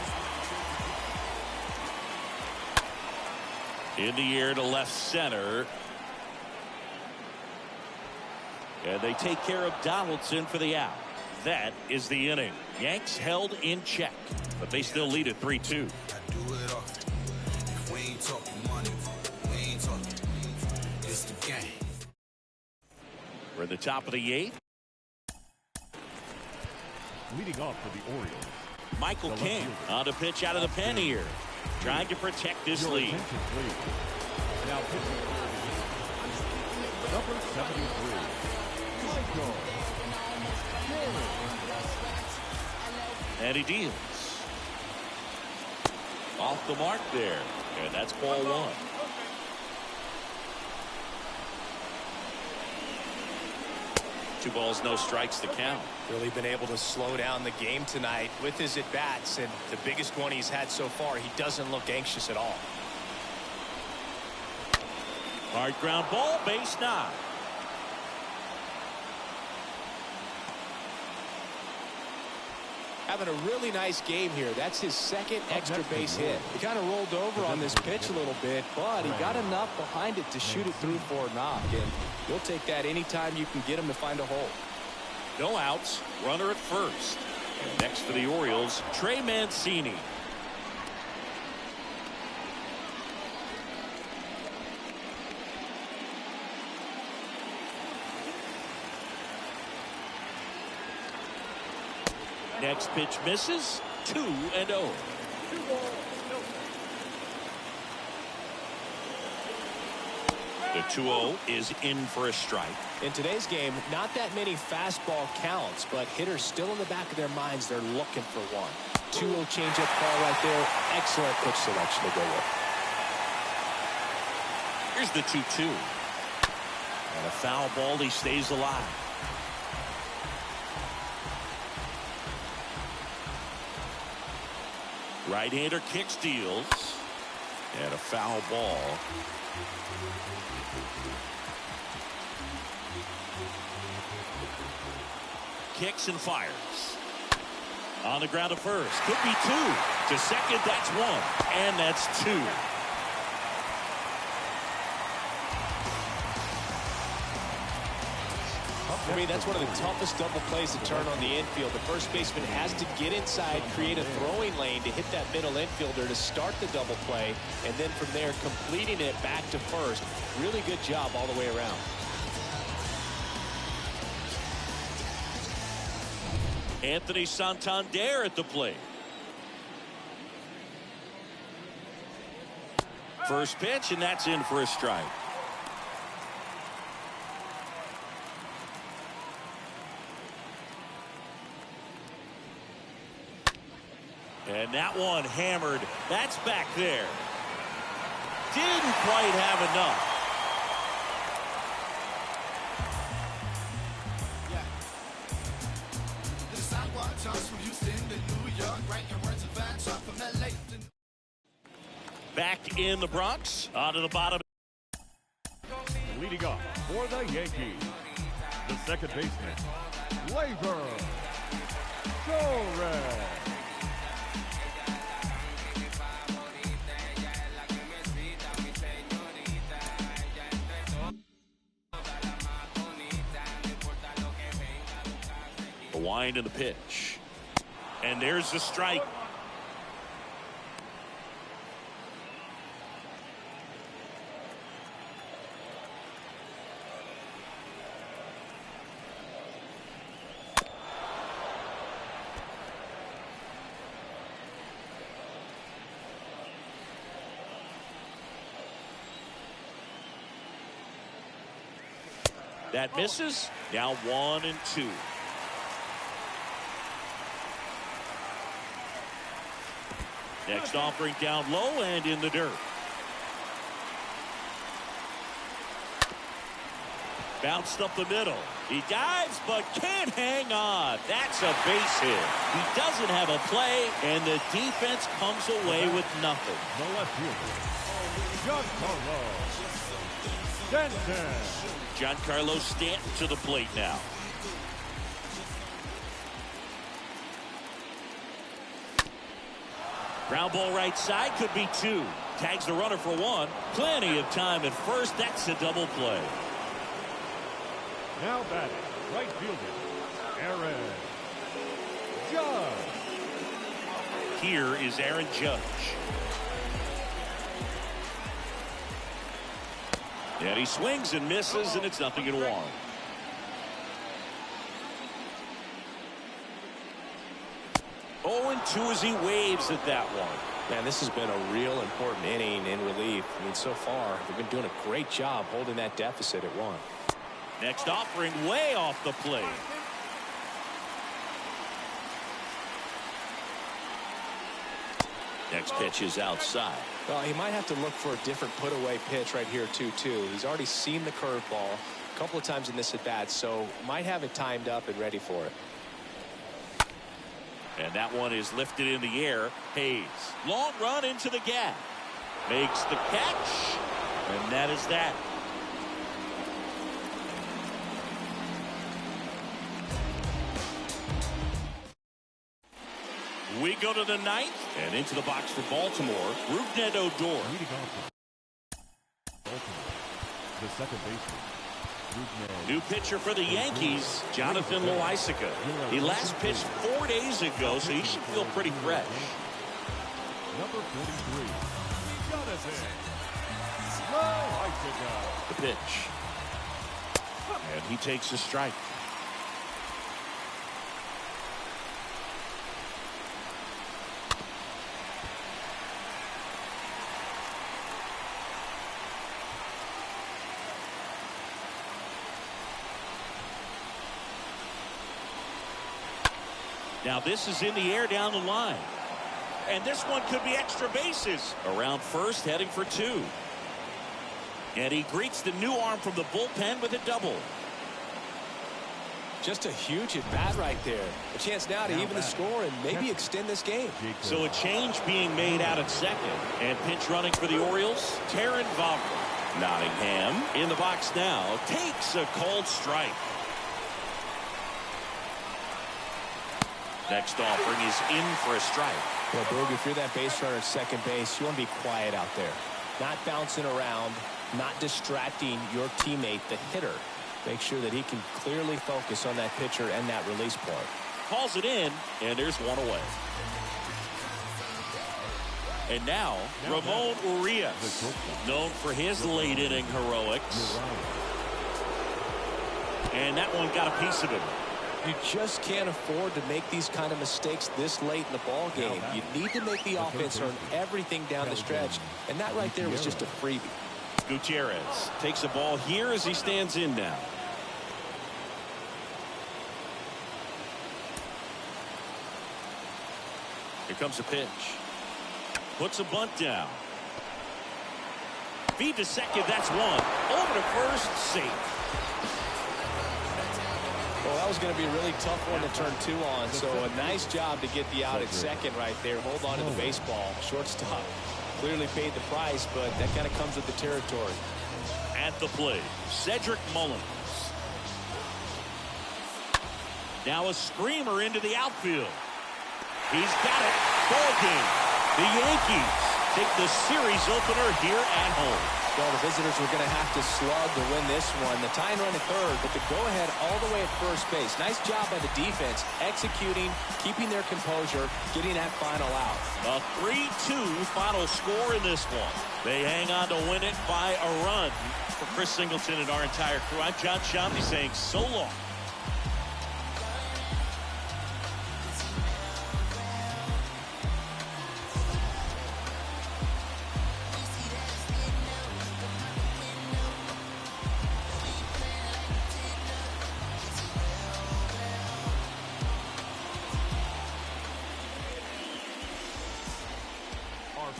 In the air to left center. And they take care of Donaldson for the out. That is the inning. Yanks held in check, but they still lead at 3-2. We're at the top of the 8th. Leading off for the Orioles, Michael King on to pitch out of the pen here, trying to protect this your lead. attention, please. Now pitching number 73, Michael King. And he deals. Off the mark there, and that's ball 1. Two balls, no strikes to count. Really been able to slow down the game tonight with his at-bats, and the biggest one he's had so far. He doesn't look anxious at all. Hard ground ball, base knock. Having a really nice game here. That's his second extra base hit. He kind of rolled over on this pitch a little bit, but he got enough behind it to shoot it through for a knock, and you'll take that anytime you can get him to find a hole. No outs, runner at first. And next for the Orioles, Trey Mancini. Next pitch misses. 2-0. The 2-0 is in for a strike. In today's game, not that many fastball counts, but hitters still in the back of their minds, they're looking for one. 2-0 changeup call right there. Excellent pitch selection to go with. Here's the 2-2. And a foul ball, he stays alive. Right-hander kicks, deals. And a foul ball. Kicks and fires. On the ground to first. Could be 2. To second, that's 1. And that's 2. For me, that's one of the toughest double plays to turn on the infield. The first baseman has to get inside, create a throwing lane to hit that middle infielder to start the double play, and then from there completing it back to first. Really good job all the way around. Anthony Santander at the plate. First pitch, and that's in for a strike. And that one hammered. That's back there. didn't quite have enough. Back in the Bronx, onto the bottom. Leading off for the Yankees, the second baseman, Labor Torres. The wind and the pitch. And there's the strike. That misses. Now 1-2. Next offering down low and in the dirt. Bounced up the middle. He dives but can't hang on. That's a base hit. He doesn't have a play, and the defense comes away with nothing. The left fielder, Giancarlo Stanton. Giancarlo Stanton to the plate now. Ground ball right side, could be 2. Tags the runner for 1. Plenty of time at first. That's a double play. Now batting, right fielder, Aaron Judge. Here is Aaron Judge. And he swings and misses, and it's 0-1. Oh, 2 as he waves at that one. Man, this has been a real important inning in relief. I mean, so far, they've been doing a great job holding that deficit at 1. Next offering way off the plate. Next pitch is outside. Well, he might have to look for a different put-away pitch right here, too. He's already seen the curveball a couple of times in this at-bat, so might have it timed up and ready for it. And that one is lifted in the air. Hayes, long run into the gap. Makes the catch, and that is that. We go to the 9th, and into the box for Baltimore, Rougned Odor. Leading off Baltimore, the second baseman, Rougned. New pitcher for the Yankees, Jonathan Loaisiga. He last pitched 4 days ago, so he should feel pretty fresh. Number 43, Jonathan Loaisiga. The pitch. And he takes a strike. Now this is in the air down the line. And this one could be extra bases. Around first, heading for 2. And he greets the new arm from the bullpen with a double. Just a huge at-bat right there. A chance now to even the score and maybe extend this game. So a change being made out at second. And pinch running for the Orioles, Taron Vavra. Nottingham in the box now. Takes a cold strike. Next offering is in for a strike. Well, Boog, if you're that base runner at second base, you want to be quiet out there. Not bouncing around, not distracting your teammate, the hitter. Make sure that he can clearly focus on that pitcher and that release point. Calls it in, and there's one away. And now, Ramon Urias, known for his late inning heroics. And that one got a piece of it. You just can't afford to make these kind of mistakes this late in the ball game. You need to make the offense earn everything down the stretch, and that right there was just a freebie. Gutierrez takes the ball here as he stands in now. Here comes a pitch. Puts a bunt down. Feed to second, that's one. Over to first, safe. Well, that was going to be a really tough one to turn two on, so a nice job to get the out at second right there. Hold on to the baseball. Shortstop clearly paid the price, but that kind of comes with the territory. At the plate, Cedric Mullins. Now a screamer into the outfield. He's got it. Ball game. The Yankees take the series opener here at home. Well, the visitors were going to have to slug to win this one. The tying run at third, but the go-ahead all the way at first base. Nice job by the defense, executing, keeping their composure, getting that final out. A 3-2 final score in this one. They hang on to win it by a run. For Chris Singleton and our entire crew, I'm John Shamdi saying so long.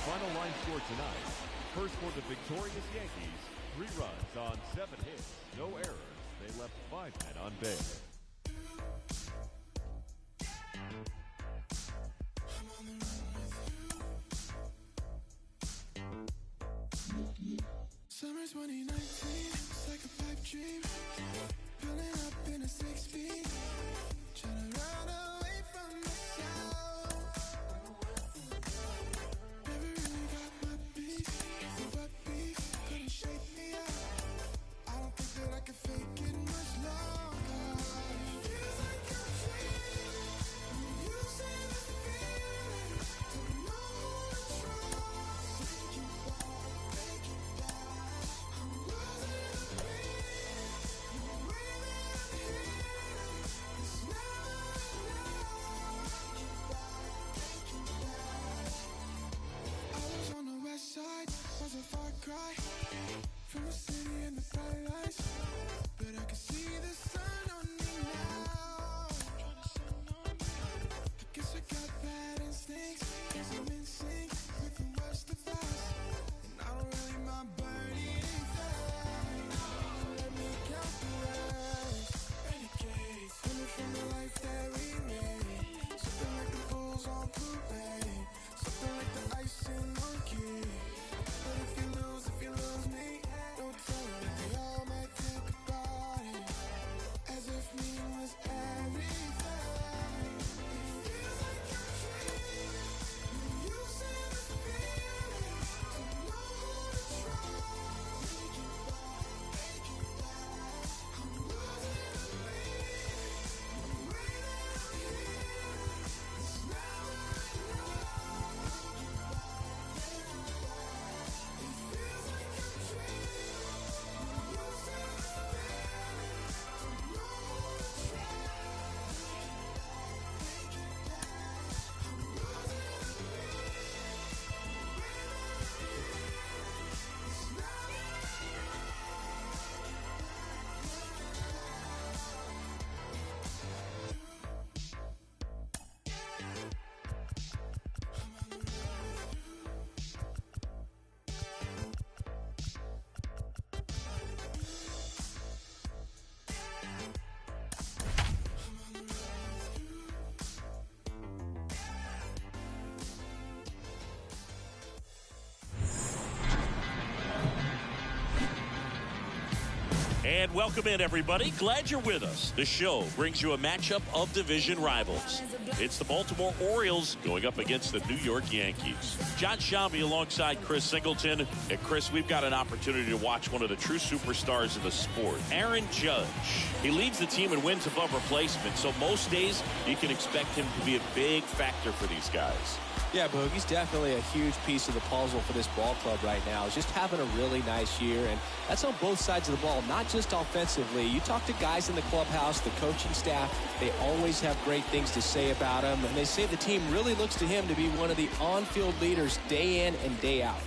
Final line score tonight. First for the victorious Yankees, 3 runs on 7 hits, no errors. They left 5 men on base. Summer 2019, it's like a pipe dream. Pulling up in a 6-speed, trying to run away from the sound. Never really got my beat, but beef couldn't shake me up. I don't think that I can fake it much longer. Feels like I'm dreaming. You say the feeling, don't know who to trust. Take you back, take you back. I'm losing the beat. The way that I'm healing, it's never enough. Take you back. I was on the west side, was a far cry from the city and the bright lights, but I can see the sun on me now. I guess I got bad instincts, 'cause I'm in sync with the worst of us, and I don't really mind burning anything. Let me count the ways, renegades, running from the life that we made. Something like the bulls on parade, something like the ice in monkey. But if you lose me, don't tell me they all might think about it, as if me was everything. It feels like I'm dreaming. You say the feeling, don't know who to trust. Take you back. I'm losing the beat. The way that I'm healing, it's never enough. It feels like I'm dreaming. You say the feeling, don't know who to trust. Take you back. I'm losing the beat. The way that I'm healing, it's never And welcome in, everybody. Glad you're with us. The show brings you a matchup of division rivals. It's the Baltimore Orioles going up against the New York Yankees. John Shambi alongside Chris Singleton. And Chris, we've got an opportunity to watch one of the true superstars of the sport, Aaron Judge. He leads the team in wins above replacement, so most days you can expect him to be a big factor for these guys. Yeah, Boog, he's definitely a huge piece of the puzzle for this ball club right now. He's just having a really nice year, and that's on both sides of the ball, not just offensively. You talk to guys in the clubhouse, the coaching staff, they always have great things to say about him, and they say the team really looks to him to be one of the on-field leaders day in and day out.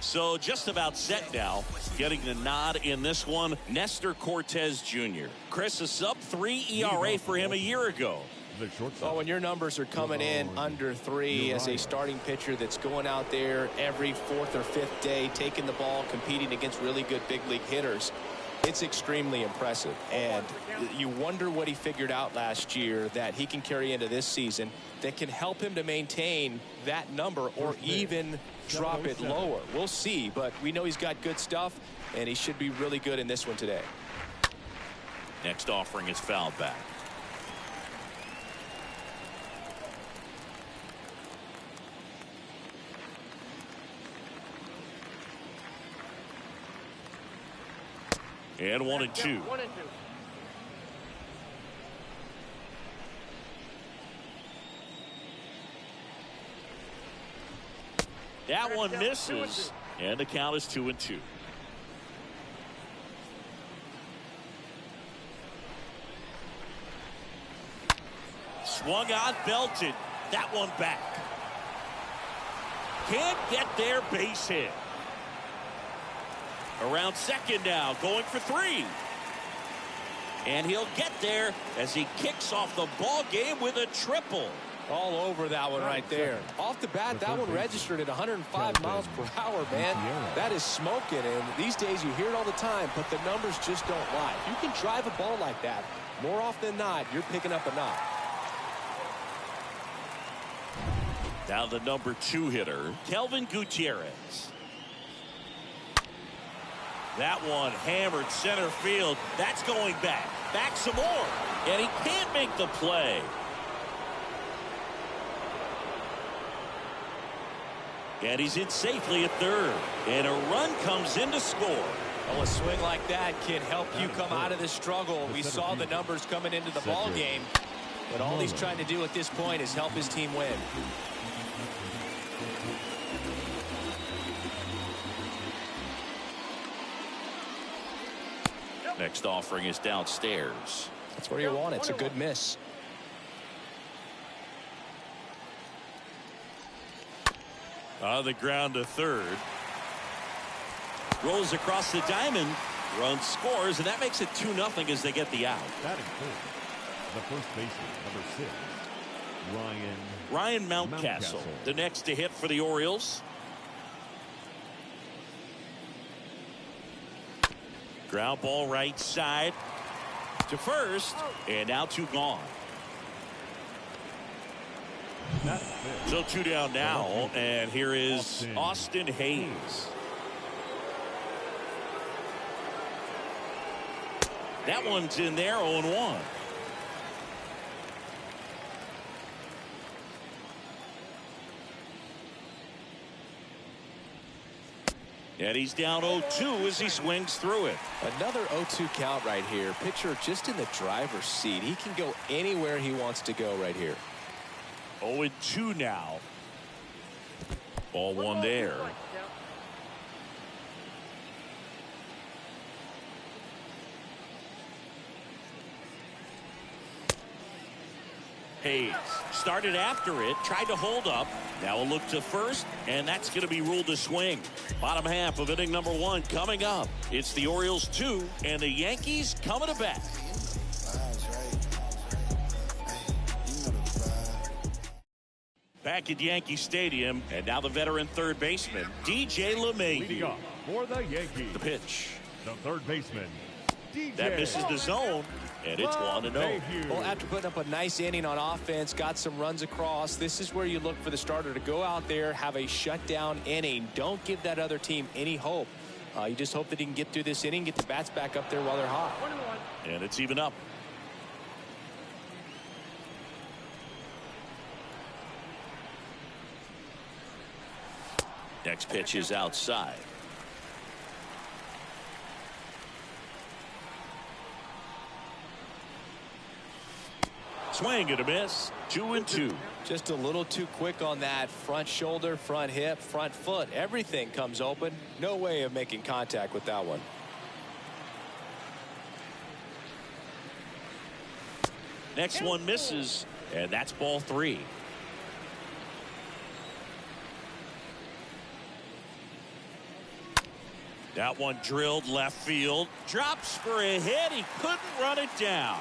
So just about set now. Getting the nod in this one, Nestor Cortez Jr. Chris, a sub-3 ERA for him a year ago. The shortstop. Oh, when your numbers are coming in under 3 as a starting pitcher that's going out there every 4th or 5th day, taking the ball, competing against really good big league hitters, it's extremely impressive. And you wonder what he figured out last year that he can carry into this season that can help him to maintain that number or even drop it lower. We'll see, but we know he's got good stuff, and he should be really good in this one today. Next offering is fouled back. And 1 and 2. 1 and 2. That one misses, and the count is 2 and 2. Swung on, belted. That one back. Can't get their base hit. Around second now, going for 3. And he'll get there as he kicks off the ball game with a triple. All over that one right there. Off the bat, that one registered at 105 miles per hour, man. That is smoking, and these days you hear it all the time, but the numbers just don't lie. If you can drive a ball like that, more often than not, you're picking up a knock. Now the number 2 hitter, Kelvin Gutierrez. That one hammered center field. That's going back. Back some more. And he can't make the play. And he's in safely at third. And a run comes in to score. Well, a swing like that can help you come out of this struggle. We saw the numbers coming into the ball game. But all he's trying to do at this point is help his team win. Next offering is downstairs. That's where you want it. It's a good miss. On the ground to third. Rolls across the diamond. Run scores, and that makes it 2-0 as they get the out. That includes the first baseman, number 6, Ryan Mountcastle, the next to hit for the Orioles. Ground ball right side to first, and now 2 gone. So 2 down now, and here is Austin Hayes. That one's in there, 0-1. And he's down 0-2 as he swings through it. Another 0-2 count right here. Pitcher just in the driver's seat. He can go anywhere he wants to go right here. 0-2 now. Ball 1 there. Hayes started after it, tried to hold up. Now a look to first, and that's going to be ruled a swing. Bottom half of inning number 1 coming up. It's the Orioles 2 and the Yankees coming to bat. Back at Yankee Stadium, and now the veteran third baseman, DJ LeMahieu. leading off for the Yankees. The pitch. The third baseman, DJ. That misses the zone, and it's 1-0. Well, after putting up a nice inning on offense, got some runs across, this is where you look for the starter to go out there, have a shutdown inning. Don't give that other team any hope. You just hope that he can get through this inning, get the bats back up there while they're hot. And it's even up. Next pitch is outside. Swing and a miss. 2-2. Just a little too quick on that front shoulder, front hip, front foot. Everything comes open. No way of making contact with that one. Next one misses, and that's ball 3. That one drilled left field. Drops for a hit. He couldn't run it down.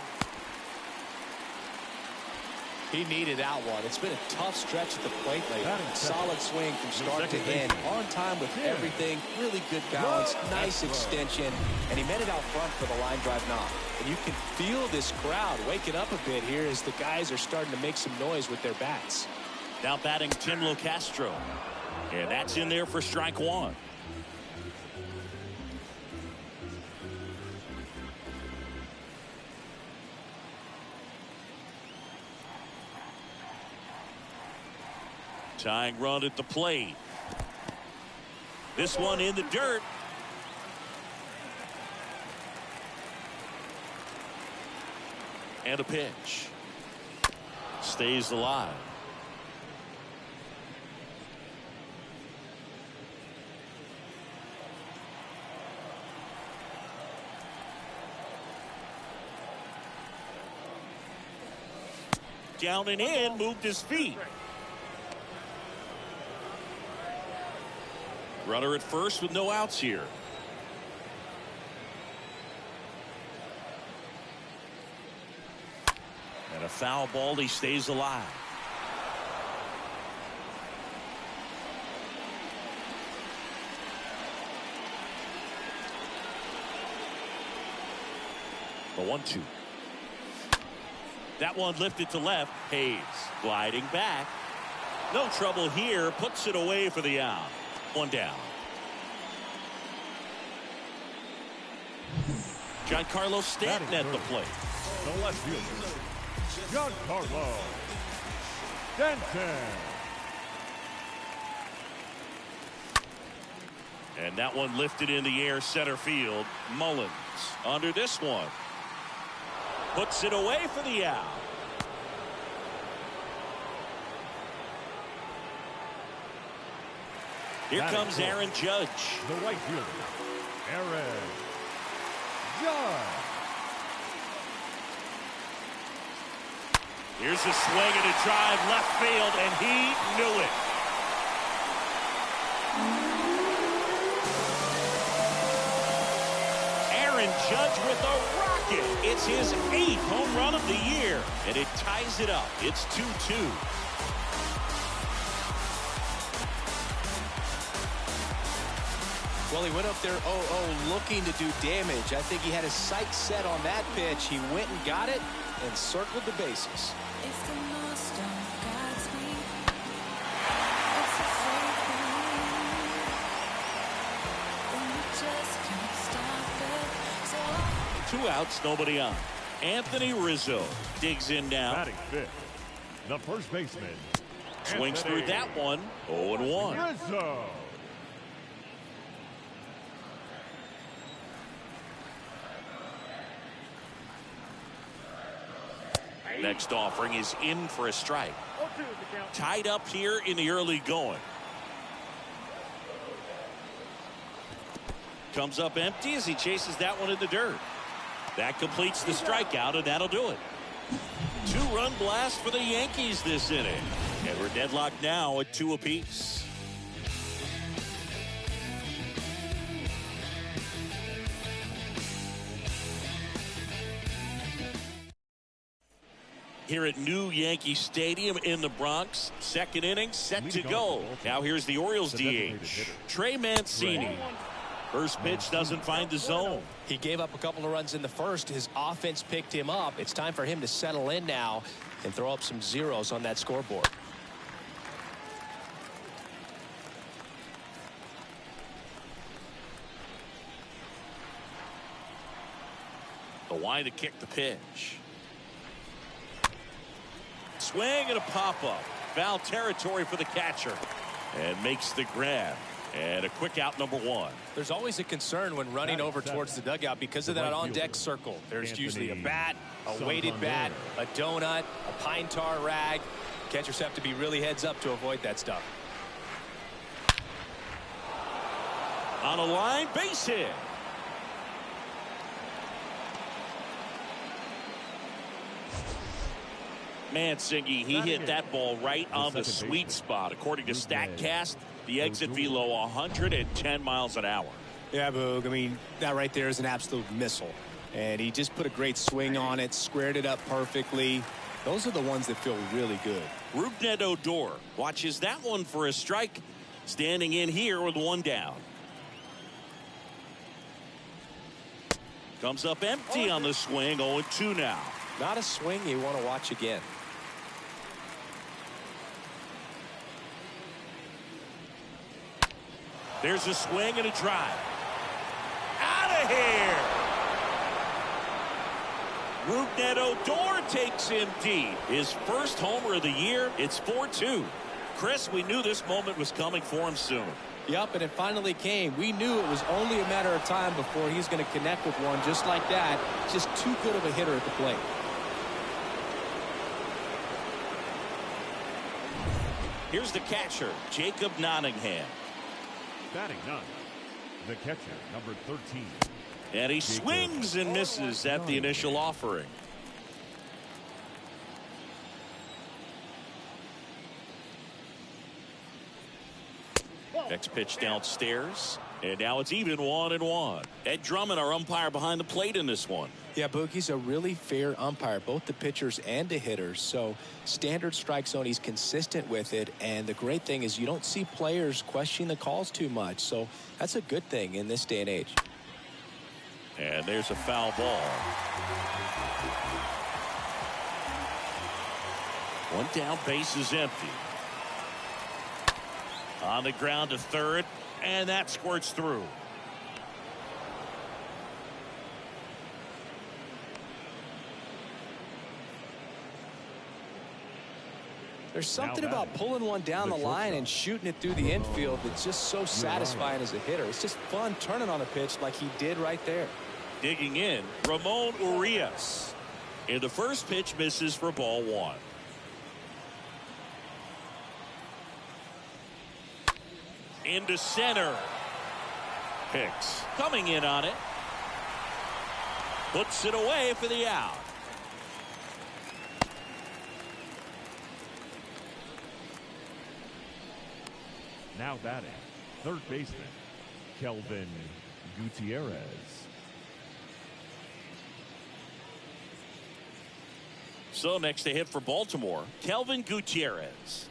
He needed that one. It's been a tough stretch at the plate lately. Solid swing from start to end. On time with everything. Really good balance. Nice extension. And he met it out front for the line drive knock. And you can feel this crowd waking up a bit here as the guys are starting to make some noise with their bats. Now batting Tim Locastro. And that's in there for strike one. Tying run at the plate. This one in the dirt. And a pitch. Stays alive. Down and in, moved his feet. Runner at first with no outs here. And a foul ball. He stays alive. The 1-2. That one lifted to left. Hayes gliding back. No trouble here. Puts it away for the out. One down. Giancarlo Stanton at the plate. The left fielder, Giancarlo Stanton. And that one lifted in the air center field. Mullins under this one. Puts it away for the out. Here comes Aaron Judge. The right fielder, Aaron Judge. Here's a swing and a drive left field, and he knew it. Aaron Judge with a rocket. It's his 8th home run of the year, and it ties it up. It's 2-2. Well, he went up there 0-0 looking to do damage. I think he had his sights set on that pitch. He went and got it and circled the bases. Two outs, nobody on. Anthony Rizzo digs in now. Batting fifth, the first baseman. Swings through that one. 0-1. Rizzo. Next offering is in for a strike. Tied up here in the early going. Comes up empty as he chases that one in the dirt. That completes the strikeout, and that'll do it. 2-run blast for the Yankees this inning. And we're deadlocked now at 2 apiece. Here at New Yankee Stadium in the Bronx. Second inning set to go. Now here's the Orioles DH, Trey Mancini. First pitch doesn't find the zone. He gave up a couple of runs in the first. His offense picked him up. It's time for him to settle in now and throw up some zeros on that scoreboard. The wide to kick the pitch. Swing and a pop-up. Foul territory for the catcher. And makes the grab. And a quick out, number 1. There's always a concern when running over towards the dugout because of that on-deck circle. There's usually a bat, a weighted bat, a donut, a pine tar rag. Catchers have to be really heads up to avoid that stuff. On a line, base hit. Mancini, he hit that ball right on the sweet spot. According to StatCast, the exit velo 110 miles an hour. Yeah, Boog. I mean, that right there is an absolute missile. And he just put a great swing on it, squared it up perfectly. Those are the ones that feel really good. Rougned Odor watches that one for a strike. Standing in here with one down. Comes up empty on the swing. 0-2 now. Not a swing you want to watch again. There's a swing and a drive. Out of here. Rougned Odor takes him deep. His first homer of the year. It's 4-2. Chris, we knew this moment was coming for him soon. Yep, and it finally came. We knew it was only a matter of time before he's going to connect with one just like that. Just too good of a hitter at the plate. Here's the catcher, Jacob Nottingham. Batting ninth, the catcher, number 13. And he swings and misses at the initial offering. Next pitch downstairs. And now it's even 1-1. Ed Drummond, our umpire behind the plate in this one. Yeah, Boogie's a really fair umpire, both the pitchers and the hitters. So standard strike zone, he's consistent with it. And the great thing is you don't see players questioning the calls too much. So that's a good thing in this day and age. And there's a foul ball. One down, base is empty. On the ground to third, and that squirts through. There's something about pulling one down the line and shooting it through the infield that's just so satisfying as a hitter. It's just fun turning on a pitch like he did right there. Digging in, Ramon Urias. And the first pitch misses for ball one. Into center. Hicks coming in on it. Puts it away for the out. Now batting, third baseman, Kelvin Gutierrez. So next to hit for Baltimore, Kelvin Gutierrez.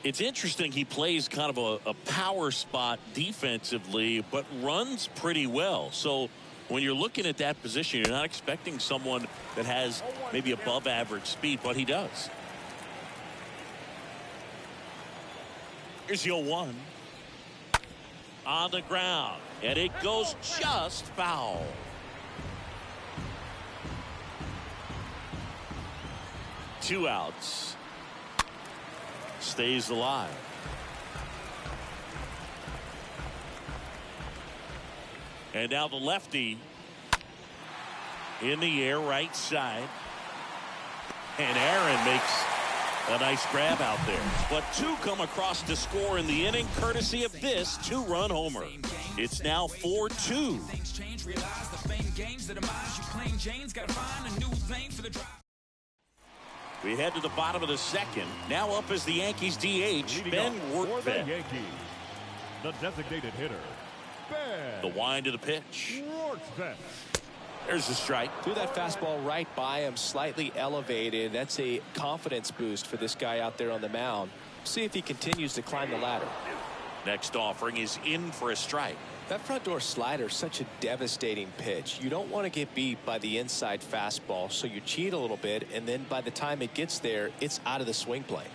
It's interesting, he plays kind of a power spot defensively, but runs pretty well. So when you're looking at that position, you're not expecting someone that has maybe above average speed, but he does. Here's the 0-1. On the ground, and it goes just foul. Two outs. Stays alive. And now the lefty in the air, right side. And Aaron makes a nice grab out there. But two come across to score in the inning, courtesy of this two-run homer. It's now 4-2. We head to the bottom of the second. Now up is the Yankees DH, Ben Workman. For the Yankees, the designated hitter, Ben. The wind to the pitch. Workman. There's the strike. Threw that fastball right by him, slightly elevated. That's a confidence boost for this guy out there on the mound. See if he continues to climb the ladder. Next offering is in for a strike. That front door slider is such a devastating pitch. You don't want to get beat by the inside fastball, so you cheat a little bit, and then by the time it gets there, it's out of the swing plane.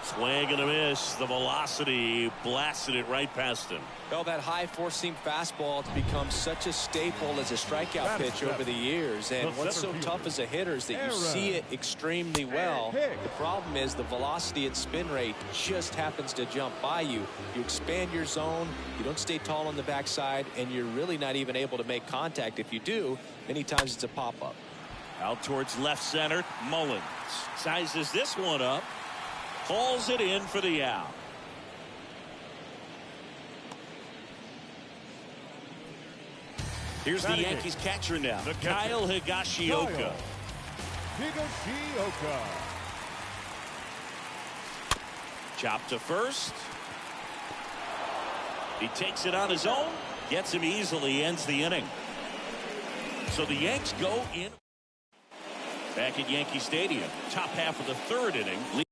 Swing and a miss. The velocity blasted it right past him. Well, that high four-seam fastball has become such a staple as a strikeout pitch over the years. And what's so tough as a hitter is that you see it extremely well. The problem is the velocity and spin rate just happens to jump by you. You expand your zone, you don't stay tall on the backside, and you're really not even able to make contact. If you do, many times it's a pop-up. Out towards left center, Mullins sizes this one up. Calls it in for the out. Here's the Yankees catcher now, Kyle Higashioka. Chop to first. He takes it on his own. Gets him easily. Ends the inning. So the Yanks go in. Back at Yankee Stadium. Top half of the third inning.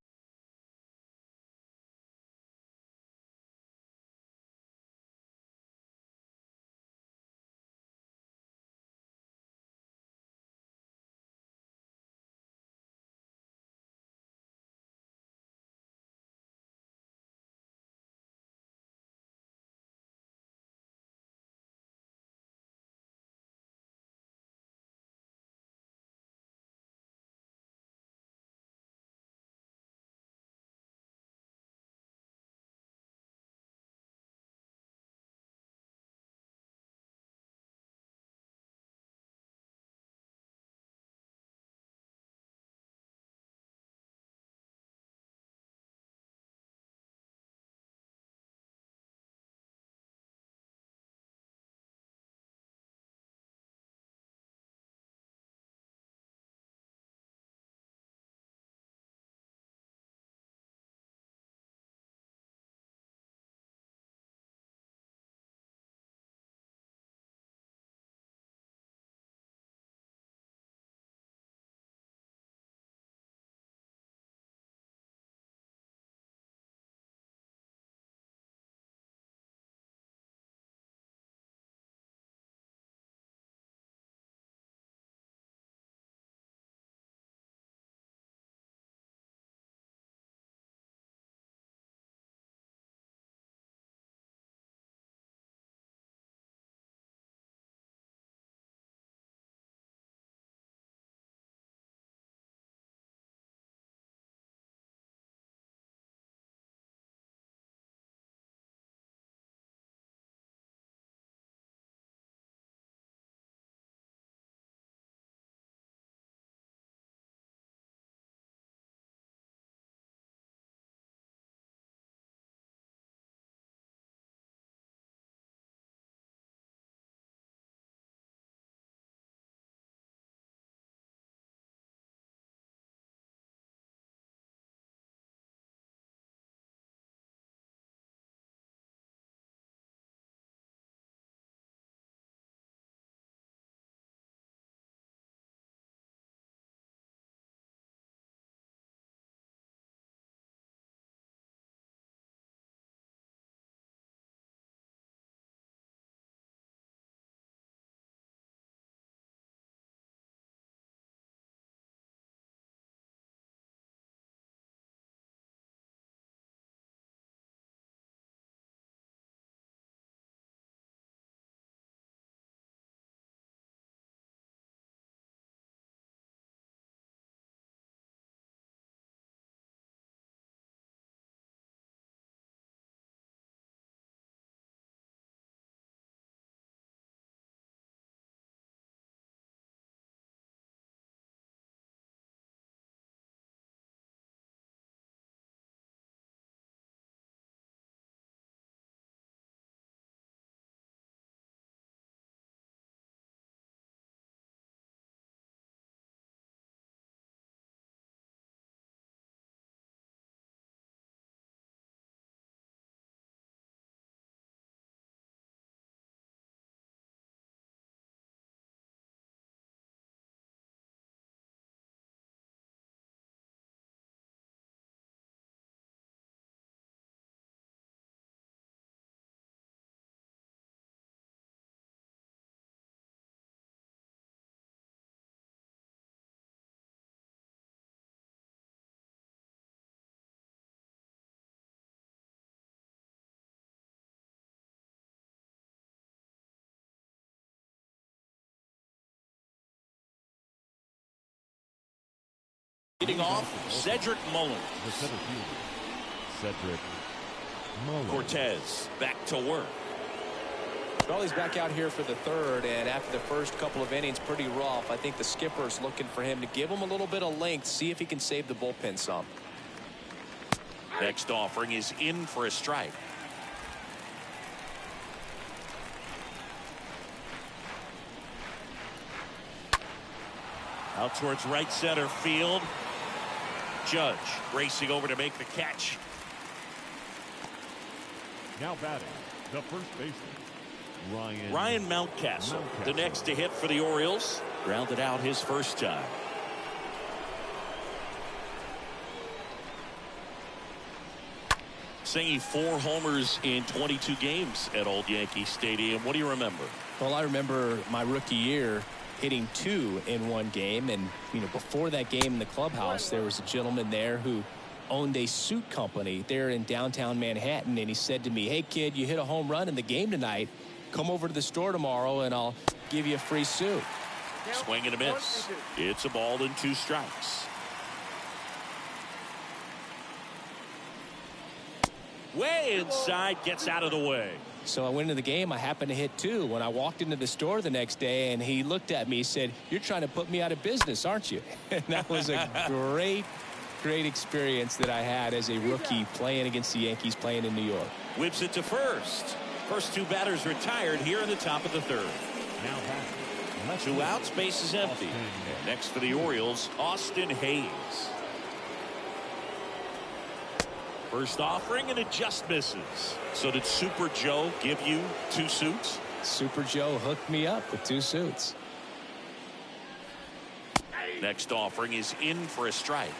Leading off, Cedric Mullins. The center fielder, Cedric Mullins. Cortez back to work. Well, he's back out here for the third, and after the first couple of innings, pretty rough. I think the skipper's looking for him to give him a little bit of length, see if he can save the bullpen some. Next offering is in for a strike. Out towards right center field. Judge racing over to make the catch. Now batting, the first baseman, Ryan Mountcastle, the next to hit for the Orioles. Grounded out his first time. Saying 4 homers in 22 games at Old Yankee Stadium. What do you remember? Well, I remember my rookie year hitting 2 in one game. And, before that game in the clubhouse, there was a gentleman there who owned a suit company there in downtown Manhattan. And he said to me, "Hey, kid, you hit a home run in the game tonight. Come over to the store tomorrow and I'll give you a free suit." Swing and a miss. It's a ball and 2 strikes. Way inside, gets out of the way. So I went into the game. I happened to hit 2. When I walked into the store the next day, and he looked at me, he said, "You're trying to put me out of business, aren't you?" And that was a great experience that I had as a rookie playing against the Yankees, playing in New York. Whips it to first. First 2 batters retired here in the top of the 3rd. Now batting, 2 outs, base is empty. And next for the Orioles, Austin Hayes. First offering, and it just misses. So did Super Joe give you 2 suits? Super Joe hooked me up with 2 suits. Next offering is in for a strike.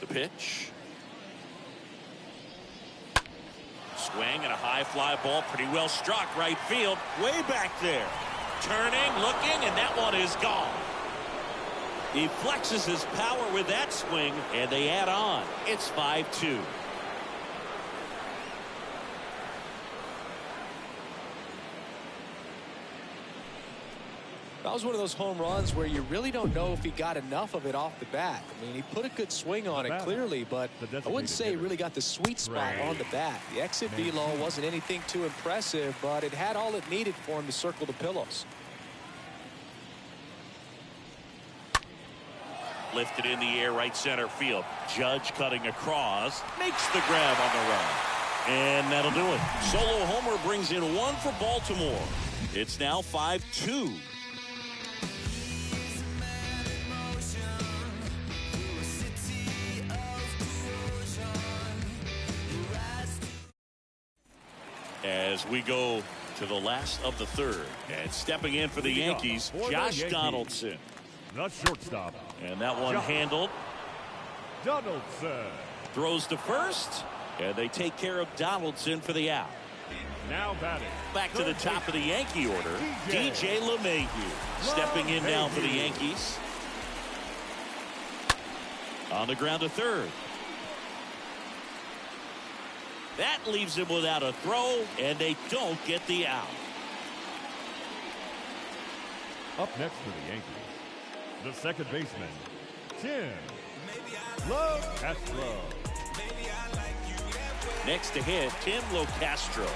The pitch. Swing and a high fly ball, pretty well struck right field, way back there. Turning, looking, and that one is gone. He flexes his power with that swing, and they add on. It's 5-2. That was one of those home runs where you really don't know if he got enough of it off the bat. I mean, he put a good swing on it clearly, but I wouldn't say he really got the sweet spot on the bat. The exit velo wasn't anything too impressive, but it had all it needed for him to circle the pillows. Lifted in the air, right center field. Judge cutting across, makes the grab on the run. And that'll do it. Solo homer brings in 1 for Baltimore. It's now 5-2. As we go to the last of the 3rd, and stepping in for the Yankees, Josh Donaldson. The shortstop. And that one handled. Donaldson. Throws to first, and they take care of Donaldson for the out. Now batting. Back to the top of the Yankee order, DJ LeMahieu. Stepping in now for the Yankees. On the ground to 3rd. That leaves him without a throw, and they don't get the out. Up next for the Yankees, the second baseman, Tim LoCastro. Next to hit, Tim LoCastro.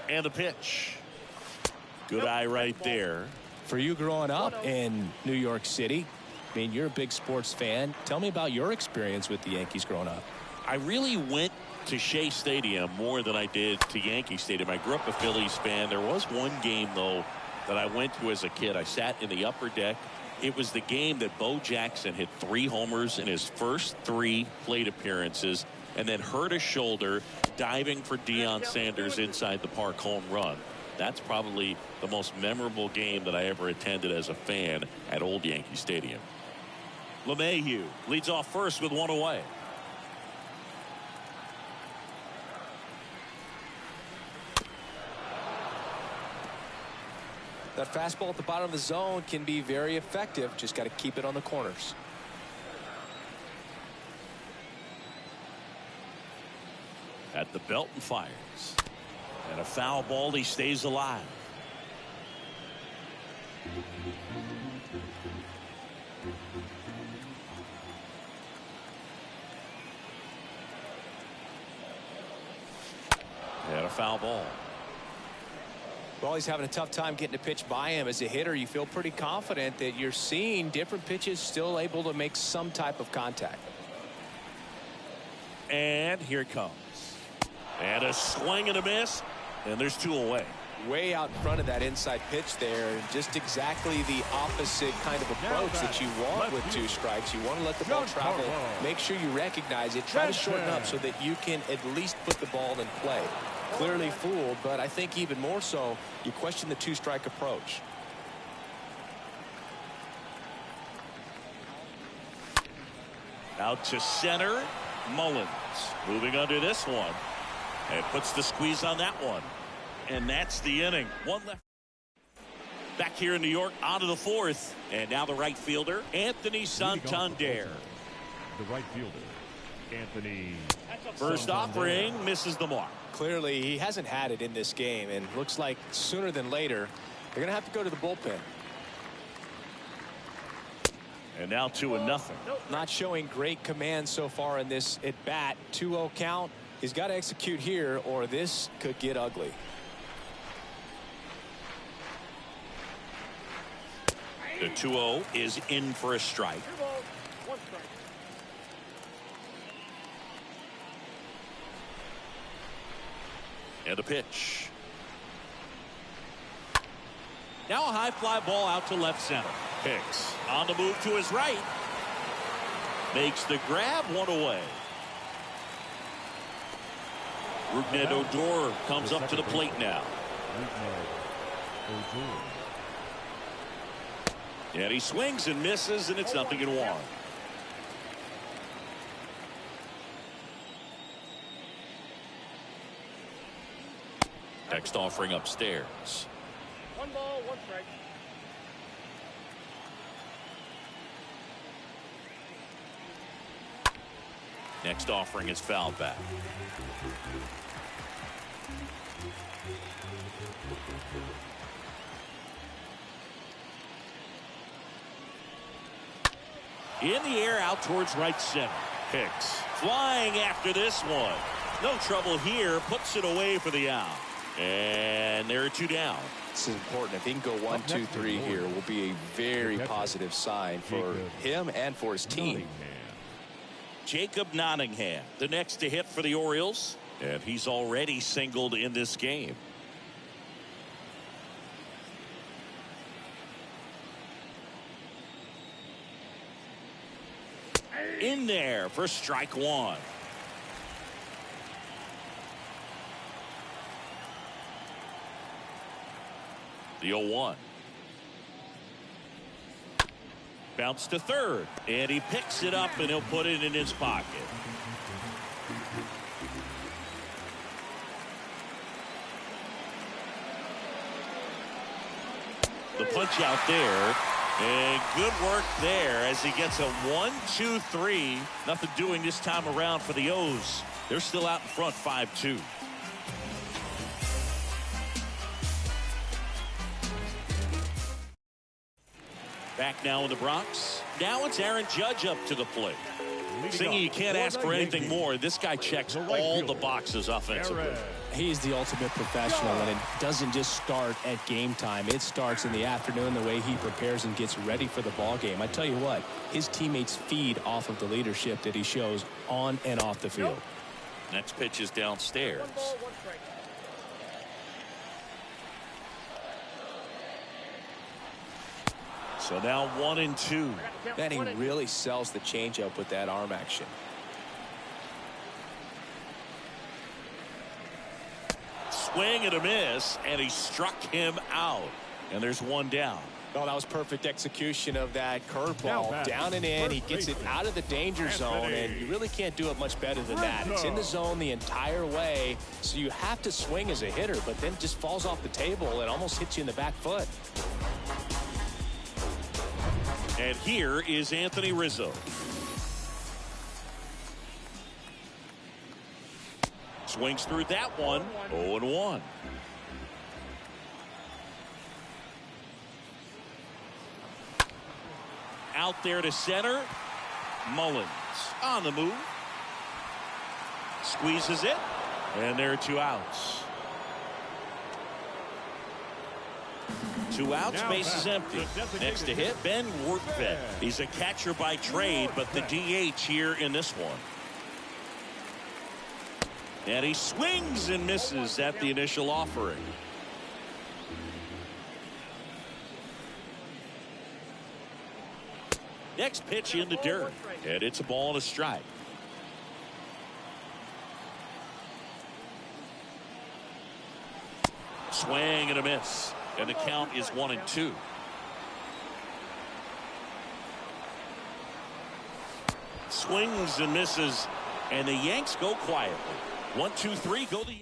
And the pitch. Good eye right there. For you growing up in New York City, I mean, you're a big sports fan. Tell me about your experience with the Yankees growing up. I really went to Shea Stadium more than I did to Yankee Stadium. I grew up a Phillies fan. There was one game, though, that I went to as a kid. I sat in the upper deck. It was the game that Bo Jackson hit 3 homers in his first 3 plate appearances and then hurt a shoulder diving for Deion Sanders inside the park home run. That's probably the most memorable game that I ever attended as a fan at Old Yankee Stadium. LeMahieu leads off first with 1 away. That fastball at the bottom of the zone can be very effective. Just got to keep it on the corners. At the belt and fires. And a foul ball, he stays alive. And a foul ball. Well, he's having a tough time getting a pitch by him. As a hitter, you feel pretty confident that you're seeing different pitches still able to make some type of contact. And here it comes. And a swing and a miss. And there's 2 away. Way out in front of that inside pitch there. Just exactly the opposite kind of approach that you want with 2 strikes. You want to let the ball travel. Make sure you recognize it. Try to shorten up so that you can at least put the ball in play. Clearly fooled, but I think even more so, you question the 2-strike approach. Out to center. Mullins moving under this one. And puts the squeeze on that one. And that's the inning. 1 left. Back here in New York, on to the 4th. And now the right fielder, Anthony Santander. The right fielder, Anthony. First offering misses the mark. Clearly, he hasn't had it in this game, and looks like sooner than later, they're going to have to go to the bullpen. And now 2-0. Not showing great command so far in this at-bat. 2-0 count. He's got to execute here, or this could get ugly. The 2-0 is in for a strike. 2 balls, 1 strike. And a pitch. Now a high fly ball out to left center. Hicks on the move to his right. Makes the grab, 1 away. Rougned Odor comes up to the plate now. And he swings and misses, and it's 0-1. Next offering upstairs. 1 ball, 1 strike. Next offering is fouled back. In the air out towards right center. Hicks flying after this one. No trouble here. Puts it away for the out. And there are 2 down. This is important. If he can go 1, 2, 3 here, will be a very positive sign for him and for his team. Jacob Nottingham, the next to hit for the Orioles. And he's already singled in this game. In there for strike 1. The 0-1. Bounce to third. And he picks it up and he'll put it in his pocket. The punch out there. And good work there as he gets a 1-2-3. Nothing doing this time around for the O's. They're still out in front 5-2. Back now in the Bronx. Now it's Aaron Judge up to the plate. Singy, you can't ask for anything more. This guy checks all the boxes offensively. He's the ultimate professional, and it doesn't just start at game time. It starts in the afternoon, the way he prepares and gets ready for the ball game. I tell you what, his teammates feed off of the leadership that he shows on and off the field. Next pitch is downstairs. 1 ball, 1 strike. So now 1-2. And he really sells the changeup with that arm action. Swing and a miss, and he struck him out. And there's 1 down. Oh, that was perfect execution of that curveball. Down and in. He gets it out of the danger zone, and you really can't do it much better than that. It's in the zone the entire way, so you have to swing as a hitter, but then just falls off the table and almost hits you in the back foot. And here is Anthony Rizzo. Swings through that one. 0-1. Out there to center. Mullins on the move. Squeezes it. And there are 2 outs. Two outs, Now base is back, empty. the designated Next to hit, Ben Workvet. He's a catcher by trade, but the DH here in this one. And he swings and misses at the initial offering. Next pitch in the dirt, and it's a ball and a strike. Swing and a miss, and the count is 1-2. Swings and misses, and the Yanks go quietly. 1-2-3, go the.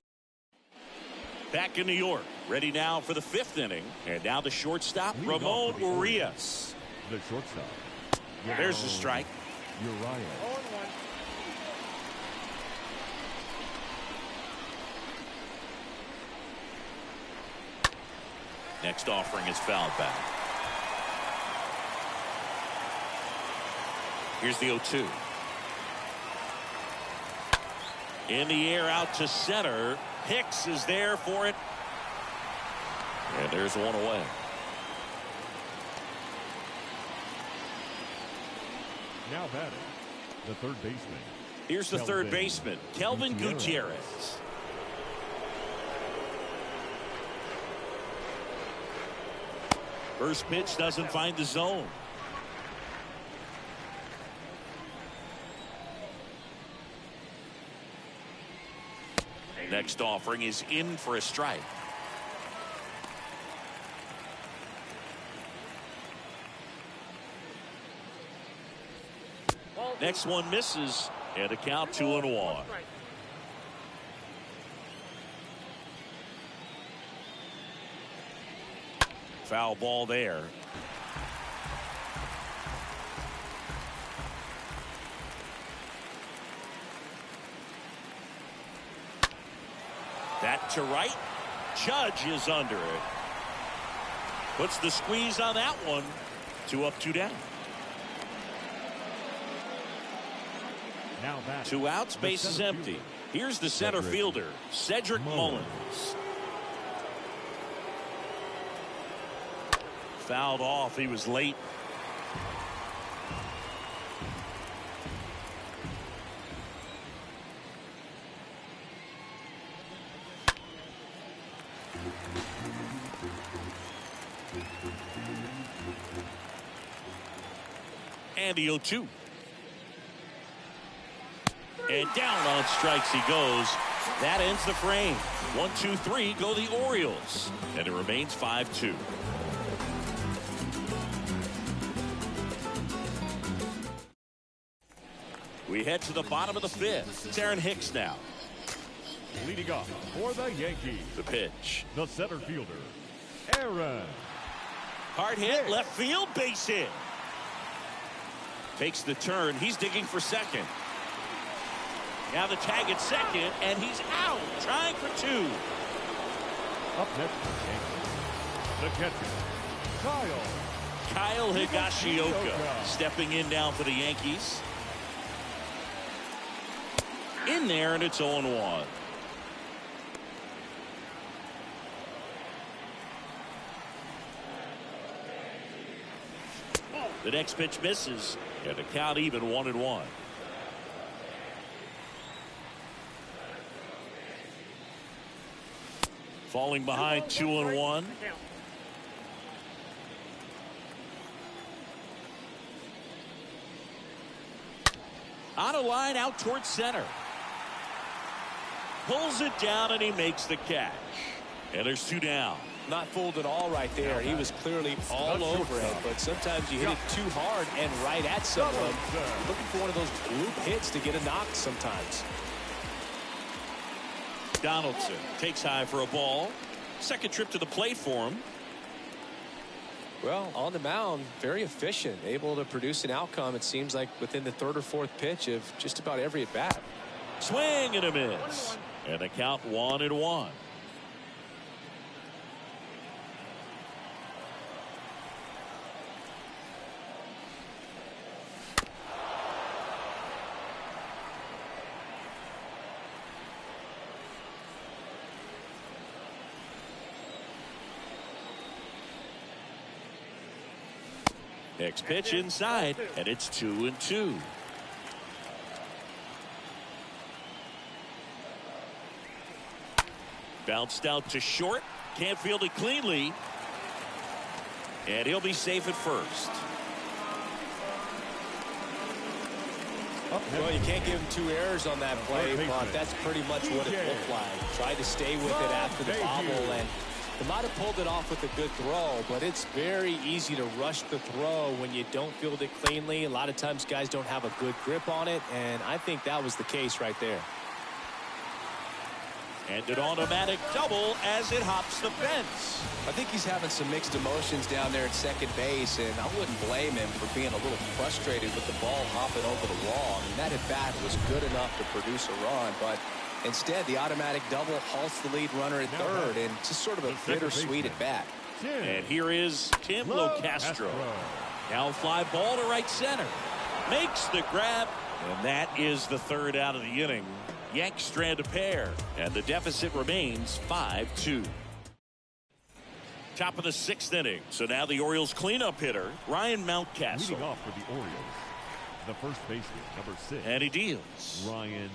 Back in New York, ready now for the 5th inning, and now the shortstop, Ramon Urias. The shortstop. There's the strike. Urias. 0-1. Next offering is fouled back. Here's the 0-2. In the air out to center. Hicks is there for it. And there's one away. Now batting, the third baseman. Here's the third baseman, Kelvin Gutierrez. First pitch doesn't find the zone. Next offering is in for a strike. Next one misses, and a count 2-1. Foul ball there. That to right. Judge is under it. Puts the squeeze on that one. 2 up, 2 down. Now back. 2 outs, base is empty. Here's the center fielder, Cedric Mullins. Fouled off. He was late. And the 0-2. And down on strikes he goes. That ends the frame. 1-2-3 go the Orioles. And it remains 5-2. We head to the bottom of the 5th. It's Aaron Hicks now. Leading off for the Yankees, The pitch. the center fielder, Aaron. Hard hit, left field, base hit. Takes the turn. He's digging for second. Now the tag at second, and he's out, trying for 2. Up next, the catcher, Kyle Higashioka stepping in now for the Yankees. In there, and it's 0-1. The next pitch misses, and the count even 1-1. Falling behind 2-1. On a line out towards center. Pulls it down and he makes the catch. And there's 2 down. Not fooled at all right there. He was clearly all over it, but sometimes you hit it too hard and right at someone. Looking for one of those loop hits to get a knock sometimes. Donaldson takes high for a ball. Second trip to the plate for him. Well, on the mound, very efficient, able to produce an outcome, it seems like, within the 3rd or 4th pitch of just about every at bat. Swing and a miss. And the count 1-1. Next pitch inside, and it's 2-2. Bounced out to short. Can't field it cleanly. And he'll be safe at first. Well, you can't give him 2 errors on that play, but that's pretty much what it looked like. Tried to stay with it after the bobble, and they might have pulled it off with a good throw, but it's very easy to rush the throw when you don't field it cleanly. A lot of times guys don't have a good grip on it, and I think that was the case right there. And an automatic double as it hops the fence. I think he's having some mixed emotions down there at second base, and I wouldn't blame him for being a little frustrated with the ball hopping over the wall. I mean, that at-bat was good enough to produce a run, but instead the automatic double halts the lead runner at third, and just sort of a bittersweet at-bat. And here is Tim Locastro. Now fly ball to right center. Makes the grab, and that is the third out of the inning. Yanks strand a pair, and the deficit remains 5-2. Top of the 6th inning. So now the Orioles cleanup hitter, Ryan Mountcastle. Leading off for the Orioles, the first baseman, number 6. And he deals. Ryan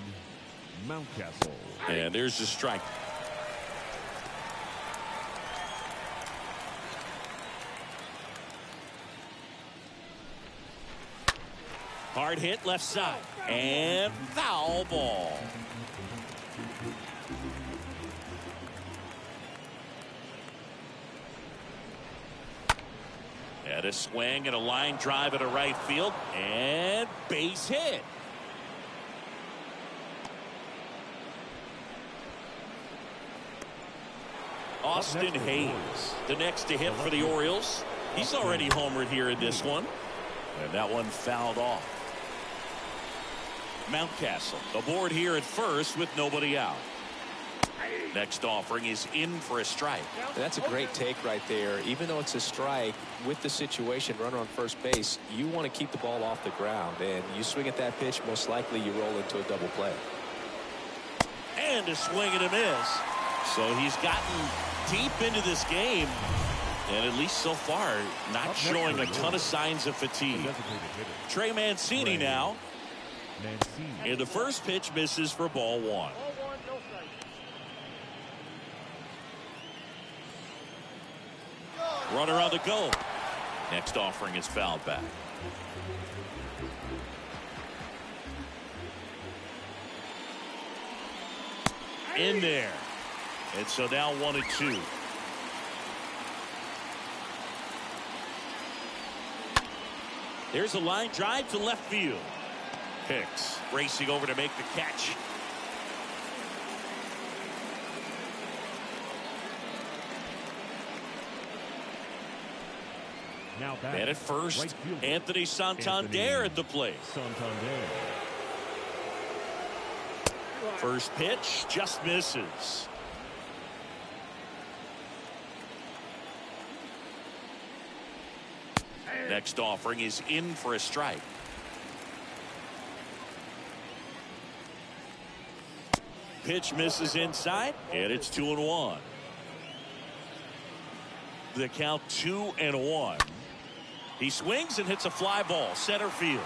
Mountcastle. And there's the strike. Hard hit left side. And foul ball. And a swing and a line drive into right field. And base hit. Austin Hayes, the next to hit for the Orioles. He's already homered here in this one. And that one fouled off. Mountcastle aboard here at first with nobody out. Next offering is in for a strike. That's a great take right there. Even though it's a strike, with the situation, runner on first base, you want to keep the ball off the ground. And you swing at that pitch, most likely you roll into a double play. And a swing and a miss. So he's gotten deep into this game. And at least so far, not showing a ton of signs of fatigue. Trey Mancini now. And the first pitch misses for ball 1. Ball 1, no strike. Runner on the go. Next offering is fouled back. In there. And so now 1-2. There's a line drive to left field. Hicks racing over to make the catch. Now back. And at first, right fielder, Anthony Santander at the plate. Santander. First pitch just misses. Next offering is in for a strike. Pitch misses inside, and it's 2-1. The count 2-1. He swings and hits a fly ball center field.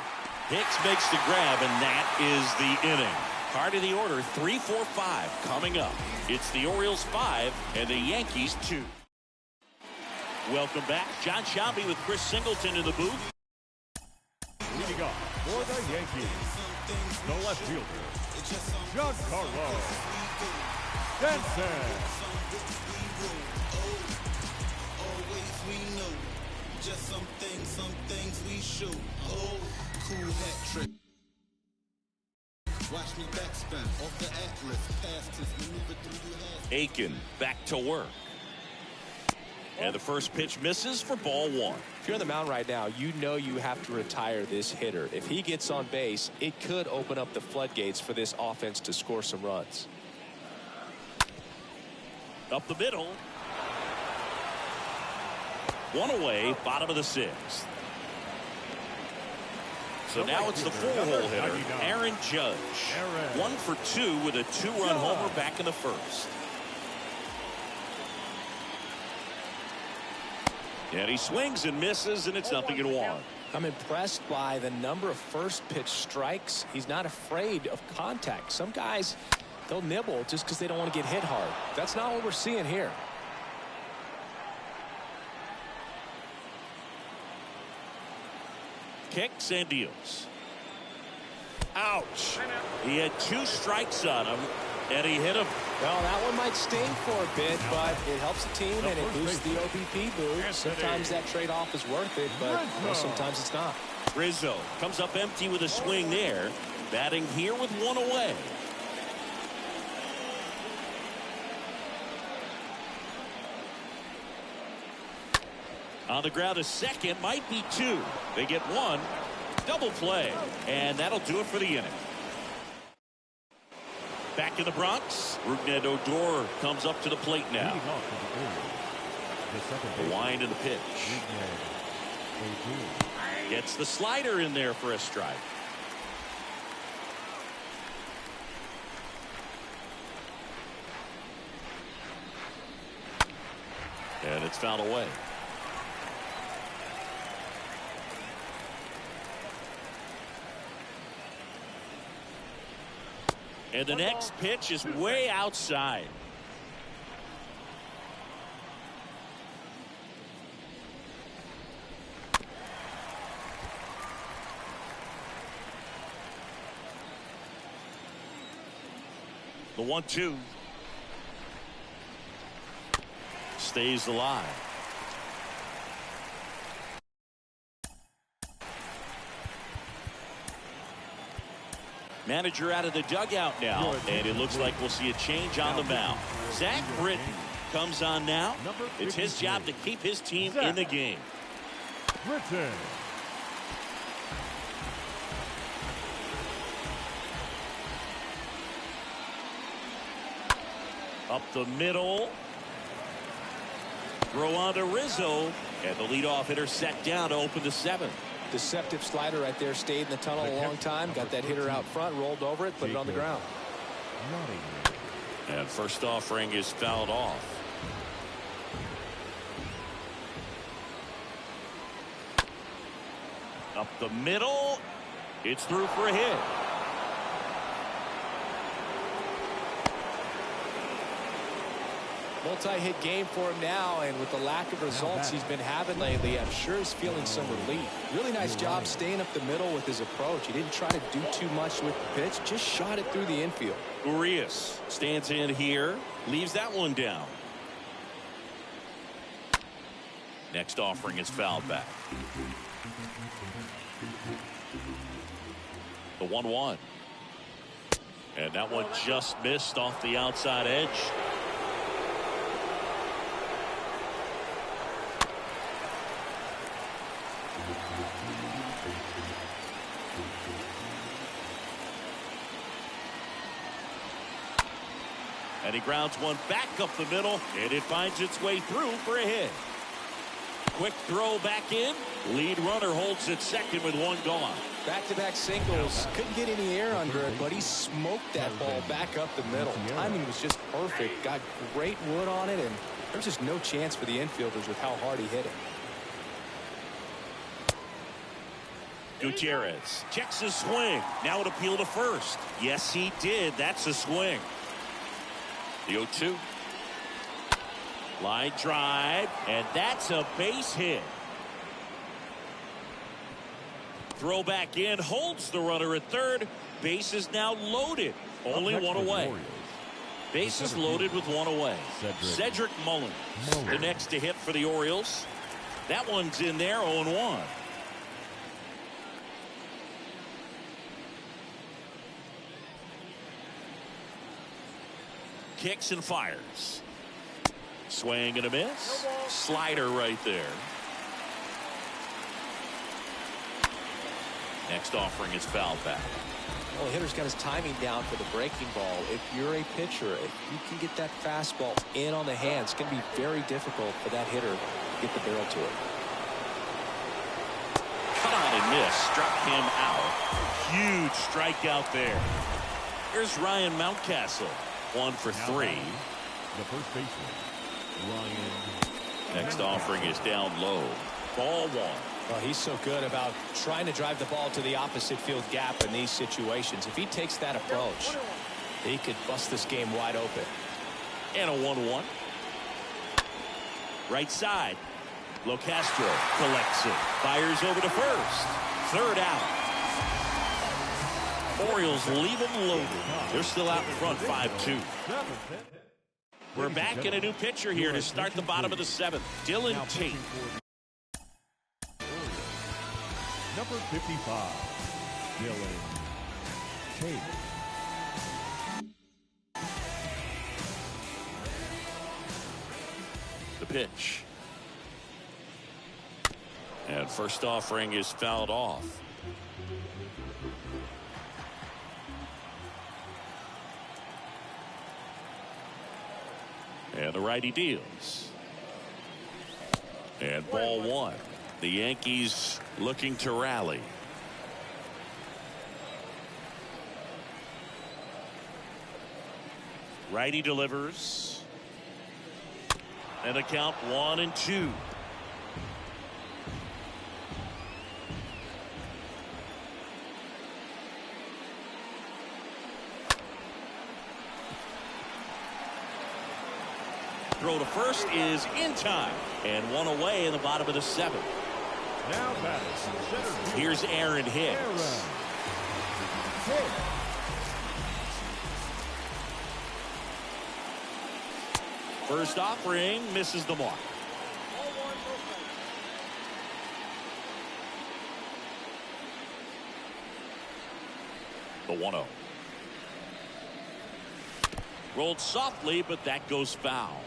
Hicks makes the grab, and that is the inning. Part of the order, 3-4-5 coming up. It's the Orioles 5 and the Yankees 2. Welcome back. John Shelby with Chris Singleton in the booth. Leading off for the Yankees, the left fielder, Giancarlo Stanton. Just some things we shoot. Oh, cool hat trick. Watch me backspin off the Atlas. Past his maneuver through the last. Aiken back to work. And the first pitch misses for ball 1. If you're on the mound right now, you know you have to retire this hitter. If he gets on base, it could open up the floodgates for this offense to score some runs. Up the middle. One away, bottom of the 6th. So now it's the 4-hole hitter, Aaron Judge. 1 for 2 with a 2-run homer back in the first. And he swings and misses, and it's 0-1. I'm impressed by the number of first pitch strikes. He's not afraid of contact. Some guys, they'll nibble just because they don't want to get hit hard. That's not what we're seeing here. Kicks and deals. Ouch. He had 2 strikes on him, and he hit him. Well, that one might sting for a bit, but it helps the team and it boosts the OBP boost. Sometimes that trade-off is worth it, but sometimes it's not. Rizzo comes up empty with a swing there. Batting here with 1 away. On the ground, a second, might be 2. They get 1. Double play, and that'll do it for the inning. Back in the Bronx, Rougned Odor comes up to the plate now. The wind and the pitch. Gets the slider in there for a strike. And it's fouled away. And the next pitch is way outside. The 1-2 stays alive. Manager out of the dugout now, and it looks like we'll see a change on the mound. Zach Britton comes on now. It's his job to keep his team in the game. Britton. Up the middle. Throw on to Rizzo, and the leadoff hitter set down to open the 7th. Deceptive slider right there, stayed in the tunnel a long time, got that hitter out front, rolled over it, put it on the ground. And first offering is fouled off. Up the middle. It's through for a hit. Multi-hit game for him now, and with the lack of results he's been having lately, I'm sure he's feeling some relief. Really nice job staying up the middle with his approach. He didn't try to do too much with the pitch, just shot it through the infield. Urias stands in here, leaves that one down. Next offering is fouled back. The 1-1. And that one just missed off the outside edge. And he grounds one back up the middle, and it finds its way through for a hit. Quick throw back in. Lead runner holds at second with 1 gone. Back-to-back singles. Couldn't get any air under it, but he smoked that ball back up the middle. Timing was just perfect. Got great wood on it, and there's just no chance for the infielders with how hard he hit it. Gutierrez checks his swing. Now an appeal to first. Yes, he did. That's a swing. The 0-2. Line drive, and that's a base hit. Throw back in, holds the runner at third. Base is now loaded. Only 1 away. Base is loaded with 1 away. Cedric Mullins, the next to hit for the Orioles. That one's in there, 0-1. Kicks and fires. Swing and a miss. Slider right there. Next offering is fouled back. Well, the hitter's got his timing down for the breaking ball. If you're a pitcher, if you can get that fastball in on the hands, it's going to be very difficult for that hitter to get the barrel to it. Cut on and miss. Struck him out. Huge strikeout there. Here's Ryan Mountcastle. 1 for 3. The first baseman, Ryan. Next offering is down low. Ball one. Well, he's so good about trying to drive the ball to the opposite field gap in these situations. If he takes that approach, he could bust this game wide open. And a 1-1. Right side. Locastro collects it. Fires over to first. Third out. Orioles leave them loaded. They're still out in front 5-2. We're back in a new pitcher here to start the bottom of the seventh. Dylan Tate. Number 55, Dylan Tate. The pitch. And first offering is fouled off. And the righty deals. And ball one. The Yankees looking to rally. Righty delivers. And the count 1-2. Throw to first is in time. And one away in the bottom of the seventh. Now batting, here's Aaron Hicks. First offering misses the mark. The 1-0. Rolled softly, but that goes foul.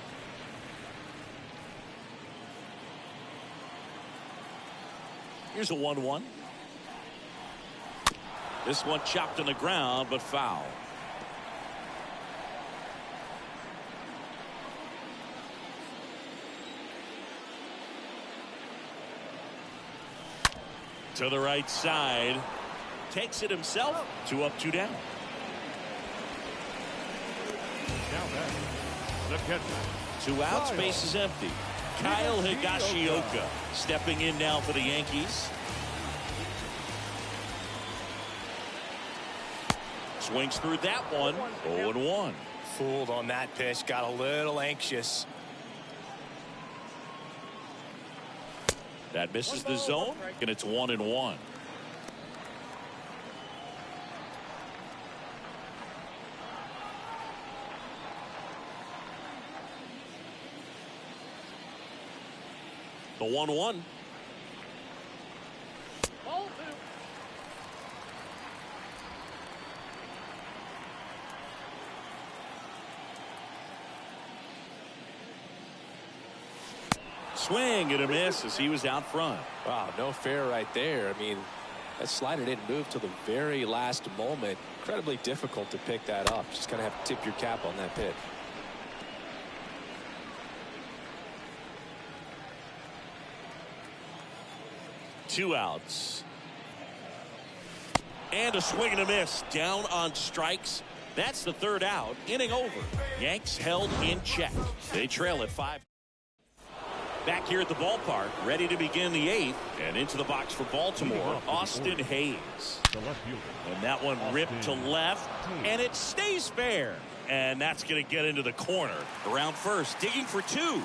Here's a 1-1. This one chopped on the ground, but foul. To the right side. Takes it himself. 2 up, 2 down. Now back, the catcher. 2 outs, base is empty. Kyle Higashioka stepping in now for the Yankees. Swings through that one. 0-1. Fooled on that pitch. Got a little anxious. That misses the zone, and it's 1-1. The 1-1. Ball 2. Swing and a miss as he was out front. Wow, no fair right there. I mean, that slider didn't move till the very last moment. Incredibly difficult to pick that up. Just kind of have to tip your cap on that pitch. Two outs. And a swing and a miss. Down on strikes. That's the third out. Inning over. Yanks held in check. They trail at 5. Back here at the ballpark, ready to begin the 8th. And into the box for Baltimore, Austin Hayes. And that one ripped to left. And it stays fair. And that's going to get into the corner. Around first, digging for 2.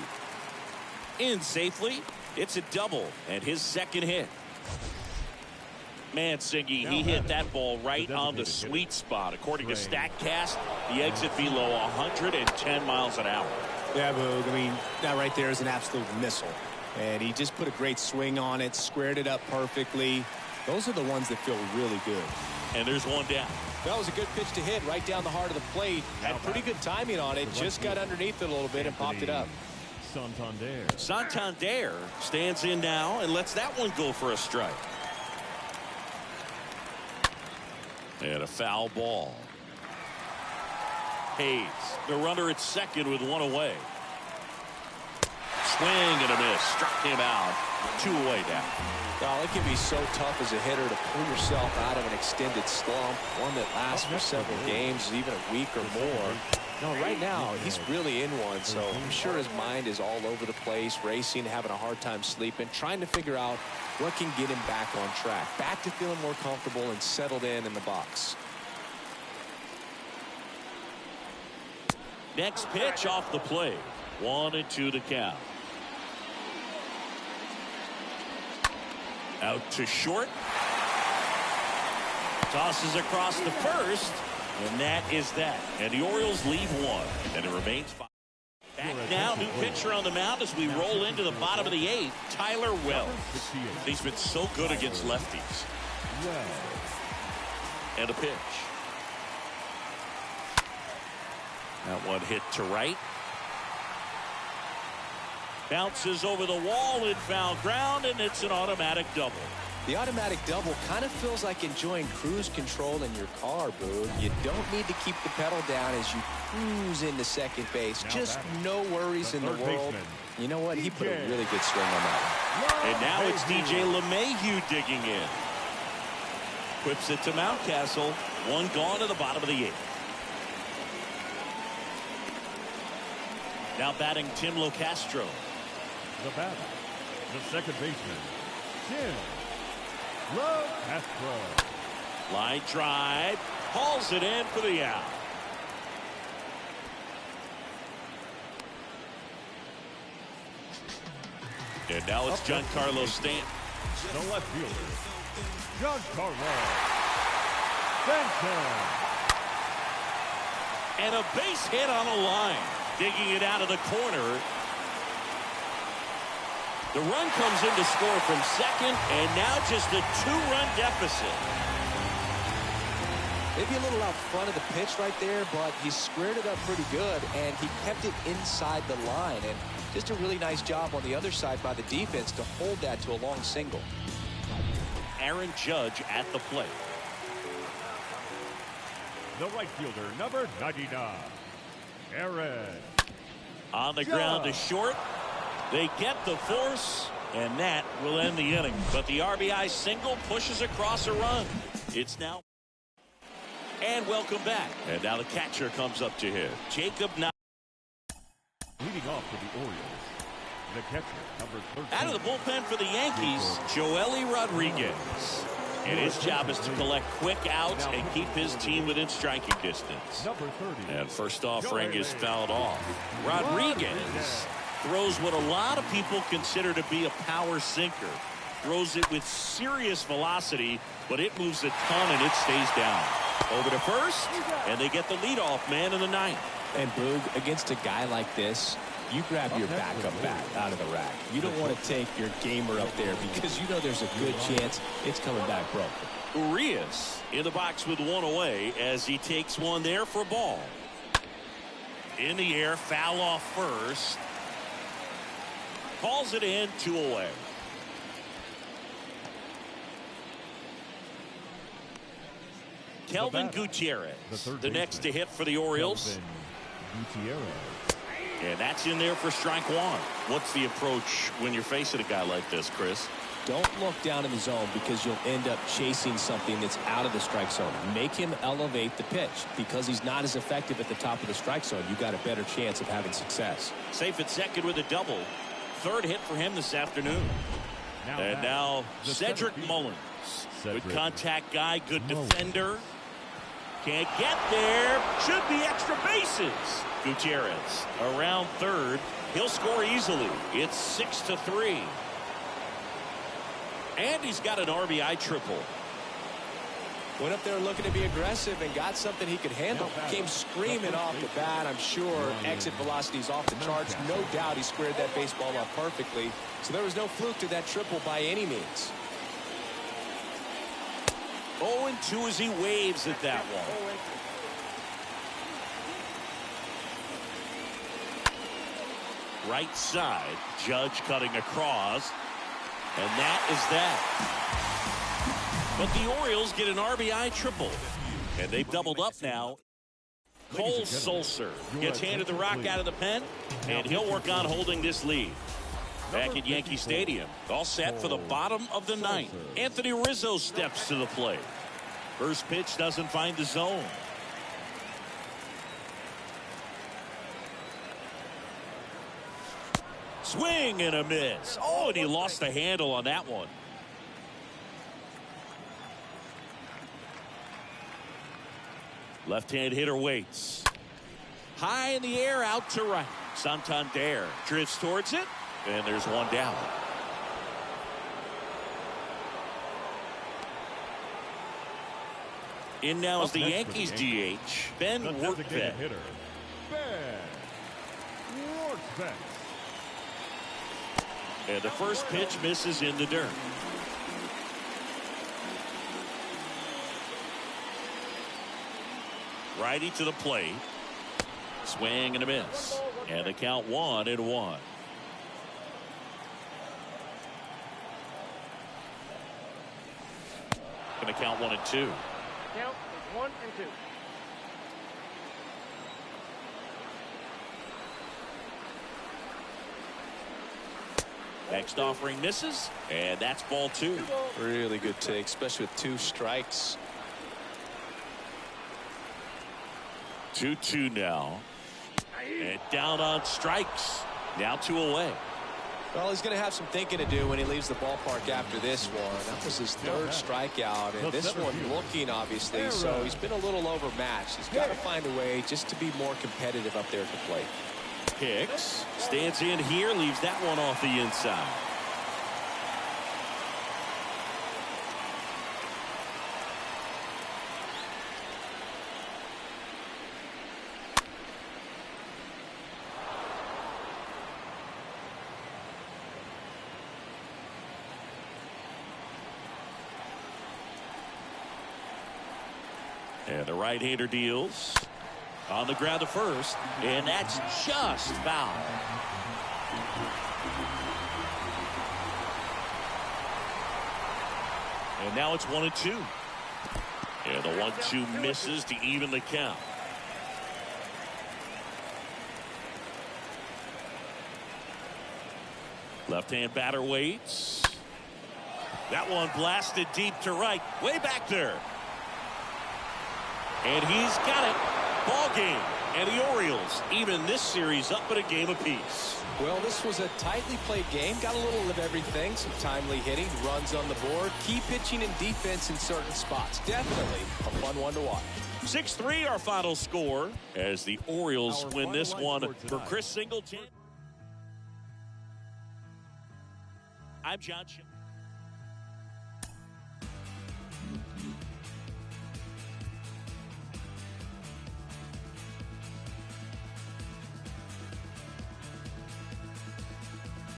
In safely. It's a double and his second hit. Mancini, he hit that ball right on the sweet spot. According to StatCast, the exit below 110 miles an hour. Yeah, Boog. I mean, that right there is an absolute missile. And he just put a great swing on it, squared it up perfectly. Those are the ones that feel really good. And there's one down. That was a good pitch to hit right down the heart of the plate. Had pretty good timing on it. Just got underneath it a little bit and popped it up. Santander stands in now and lets that one go for a strike. And a foul ball. Hayes, the runner at second with one away. swing and a miss. Struck him out. 2 away now. Well, it can be so tough as a hitter to pull yourself out of an extended slump, one that lasts for several games, even a week or more. No, right now, he's really in one, so I'm sure his mind is all over the place, racing, having a hard time sleeping, trying to figure out what can get him back on track, back to feeling more comfortable and settled in the box. Next pitch off the plate. 1-2 to count. Out to short. Tosses across the first. And that is that. And the Orioles leave 1. And it remains 5. Back now, new pitcher on the mound as we roll into the bottom of the 8th. Tyler Wells. He's been so good against lefties. And a pitch. That one hit to right. Bounces over the wall in foul ground, and it's an automatic double. The automatic double kind of feels like enjoying cruise control in your car, Boo. You don't need to keep the pedal down as you cruise into second base. Just no worries in the world. You know what? He put a really good swing on that one. And now it's DJ LeMahieu digging in. Whips it to Mountcastle. 1 gone to the bottom of the 8th. Now batting Tim Locastro. The batter, the second baseman, Tim Locastro. Line drive. Hauls it in for the out. And now it's Giancarlo Stanton. The left fielder, Giancarlo Stanton. And a base hit on a line. Digging it out of the corner. The run comes in to score from second, and now just a 2-run deficit. Maybe a little out front of the pitch right there, but he squared it up pretty good, and he kept it inside the line. And just a really nice job on the other side by the defense to hold that to a long single. Aaron Judge at the plate. The right fielder, number 99, Aaron. On the ground to short. They get the force, and that will end the inning. But the RBI single pushes across a run. It's now. And welcome back. And now the catcher comes up to hit. Jacob now. Leading off for the Orioles, the catcher, number 13. Out of the bullpen for the Yankees, Joely Rodriguez. And his job is to collect quick outs and keep his team within striking distance. Number 30. And first offering is fouled off. Rodriguez throws what a lot of people consider to be a power sinker. Throws it with serious velocity, but it moves a ton and it stays down. Over to first, and they get the leadoff man in the 9th. And Boog, against a guy like this, you grab your backup bat out of the rack. You don't want to take your gamer up there because you know there's a good chance it's coming back broken. Urias in the box with 1 away as he takes one there for a ball. In the air, foul off first. Calls it in, 2 away. Kelvin Gutierrez, the next to hit for the Orioles. And that's in there for strike 1. What's the approach when you're facing a guy like this, Chris? Don't look down in the zone because you'll end up chasing something that's out of the strike zone. Make him elevate the pitch. Because he's not as effective at the top of the strike zone, you got a better chance of having success. Safe at second with a double. 3rd hit for him this afternoon. And now Cedric Mullins. Good contact guy, good defender. Can't get there. Should be extra bases. Gutierrez around 3rd. He'll score easily. It's 6-3. And he's got an RBI triple. Went up there looking to be aggressive and got something he could handle. Came screaming off the bat, I'm sure. Exit velocity's off the charts. No doubt he squared that baseball up perfectly. So there was no fluke to that triple by any means. 0-2 as he waves at that one. Right side, Judge cutting across. And that is that. But the Orioles get an RBI triple. And they've doubled up now. Cole Sulser gets handed the rock out of the pen, and he'll work on holding this lead. Back at Yankee Stadium, all set for the bottom of the ninth. Anthony Rizzo steps to the plate. First pitch doesn't find the zone. Swing and a miss. Oh, and he lost the handle on that one. Left-hand hitter waits. High in the air, out to right. Santander drifts towards it, and there's one down. In now is the Yankees DH, Ben Workvet. And the first pitch misses in the dirt. Righty to the plate. Swing and a miss. And the count 1-1. Going to count 1-2. Count is 1 and 2. Next offering misses, and that's ball 2. Really good take, especially with 2 strikes. 2-2 now. And down on strikes. Now 2 away. Well, he's going to have some thinking to do when he leaves the ballpark after this one. That was his 3rd strikeout, and this one looking, obviously, so he's been a little overmatched. He's got to find a way just to be more competitive up there at the plate. Hicks stands in here, leaves that one off the inside. And the right-hander deals. On the ground to first, and that's just foul. And now it's 1-2. And the 1-2 misses to even the count. Left-hand batter waits. That one blasted deep to right, way back there. And he's got it. Ball game, and the Orioles even this series up at a game apiece. Well, this was a tightly played game. Got a little of everything. Some timely hitting, runs on the board, key pitching and defense in certain spots. Definitely a fun one to watch. 6-3 our final score as the Orioles win this one. For Chris Singleton, I'm John Schiff.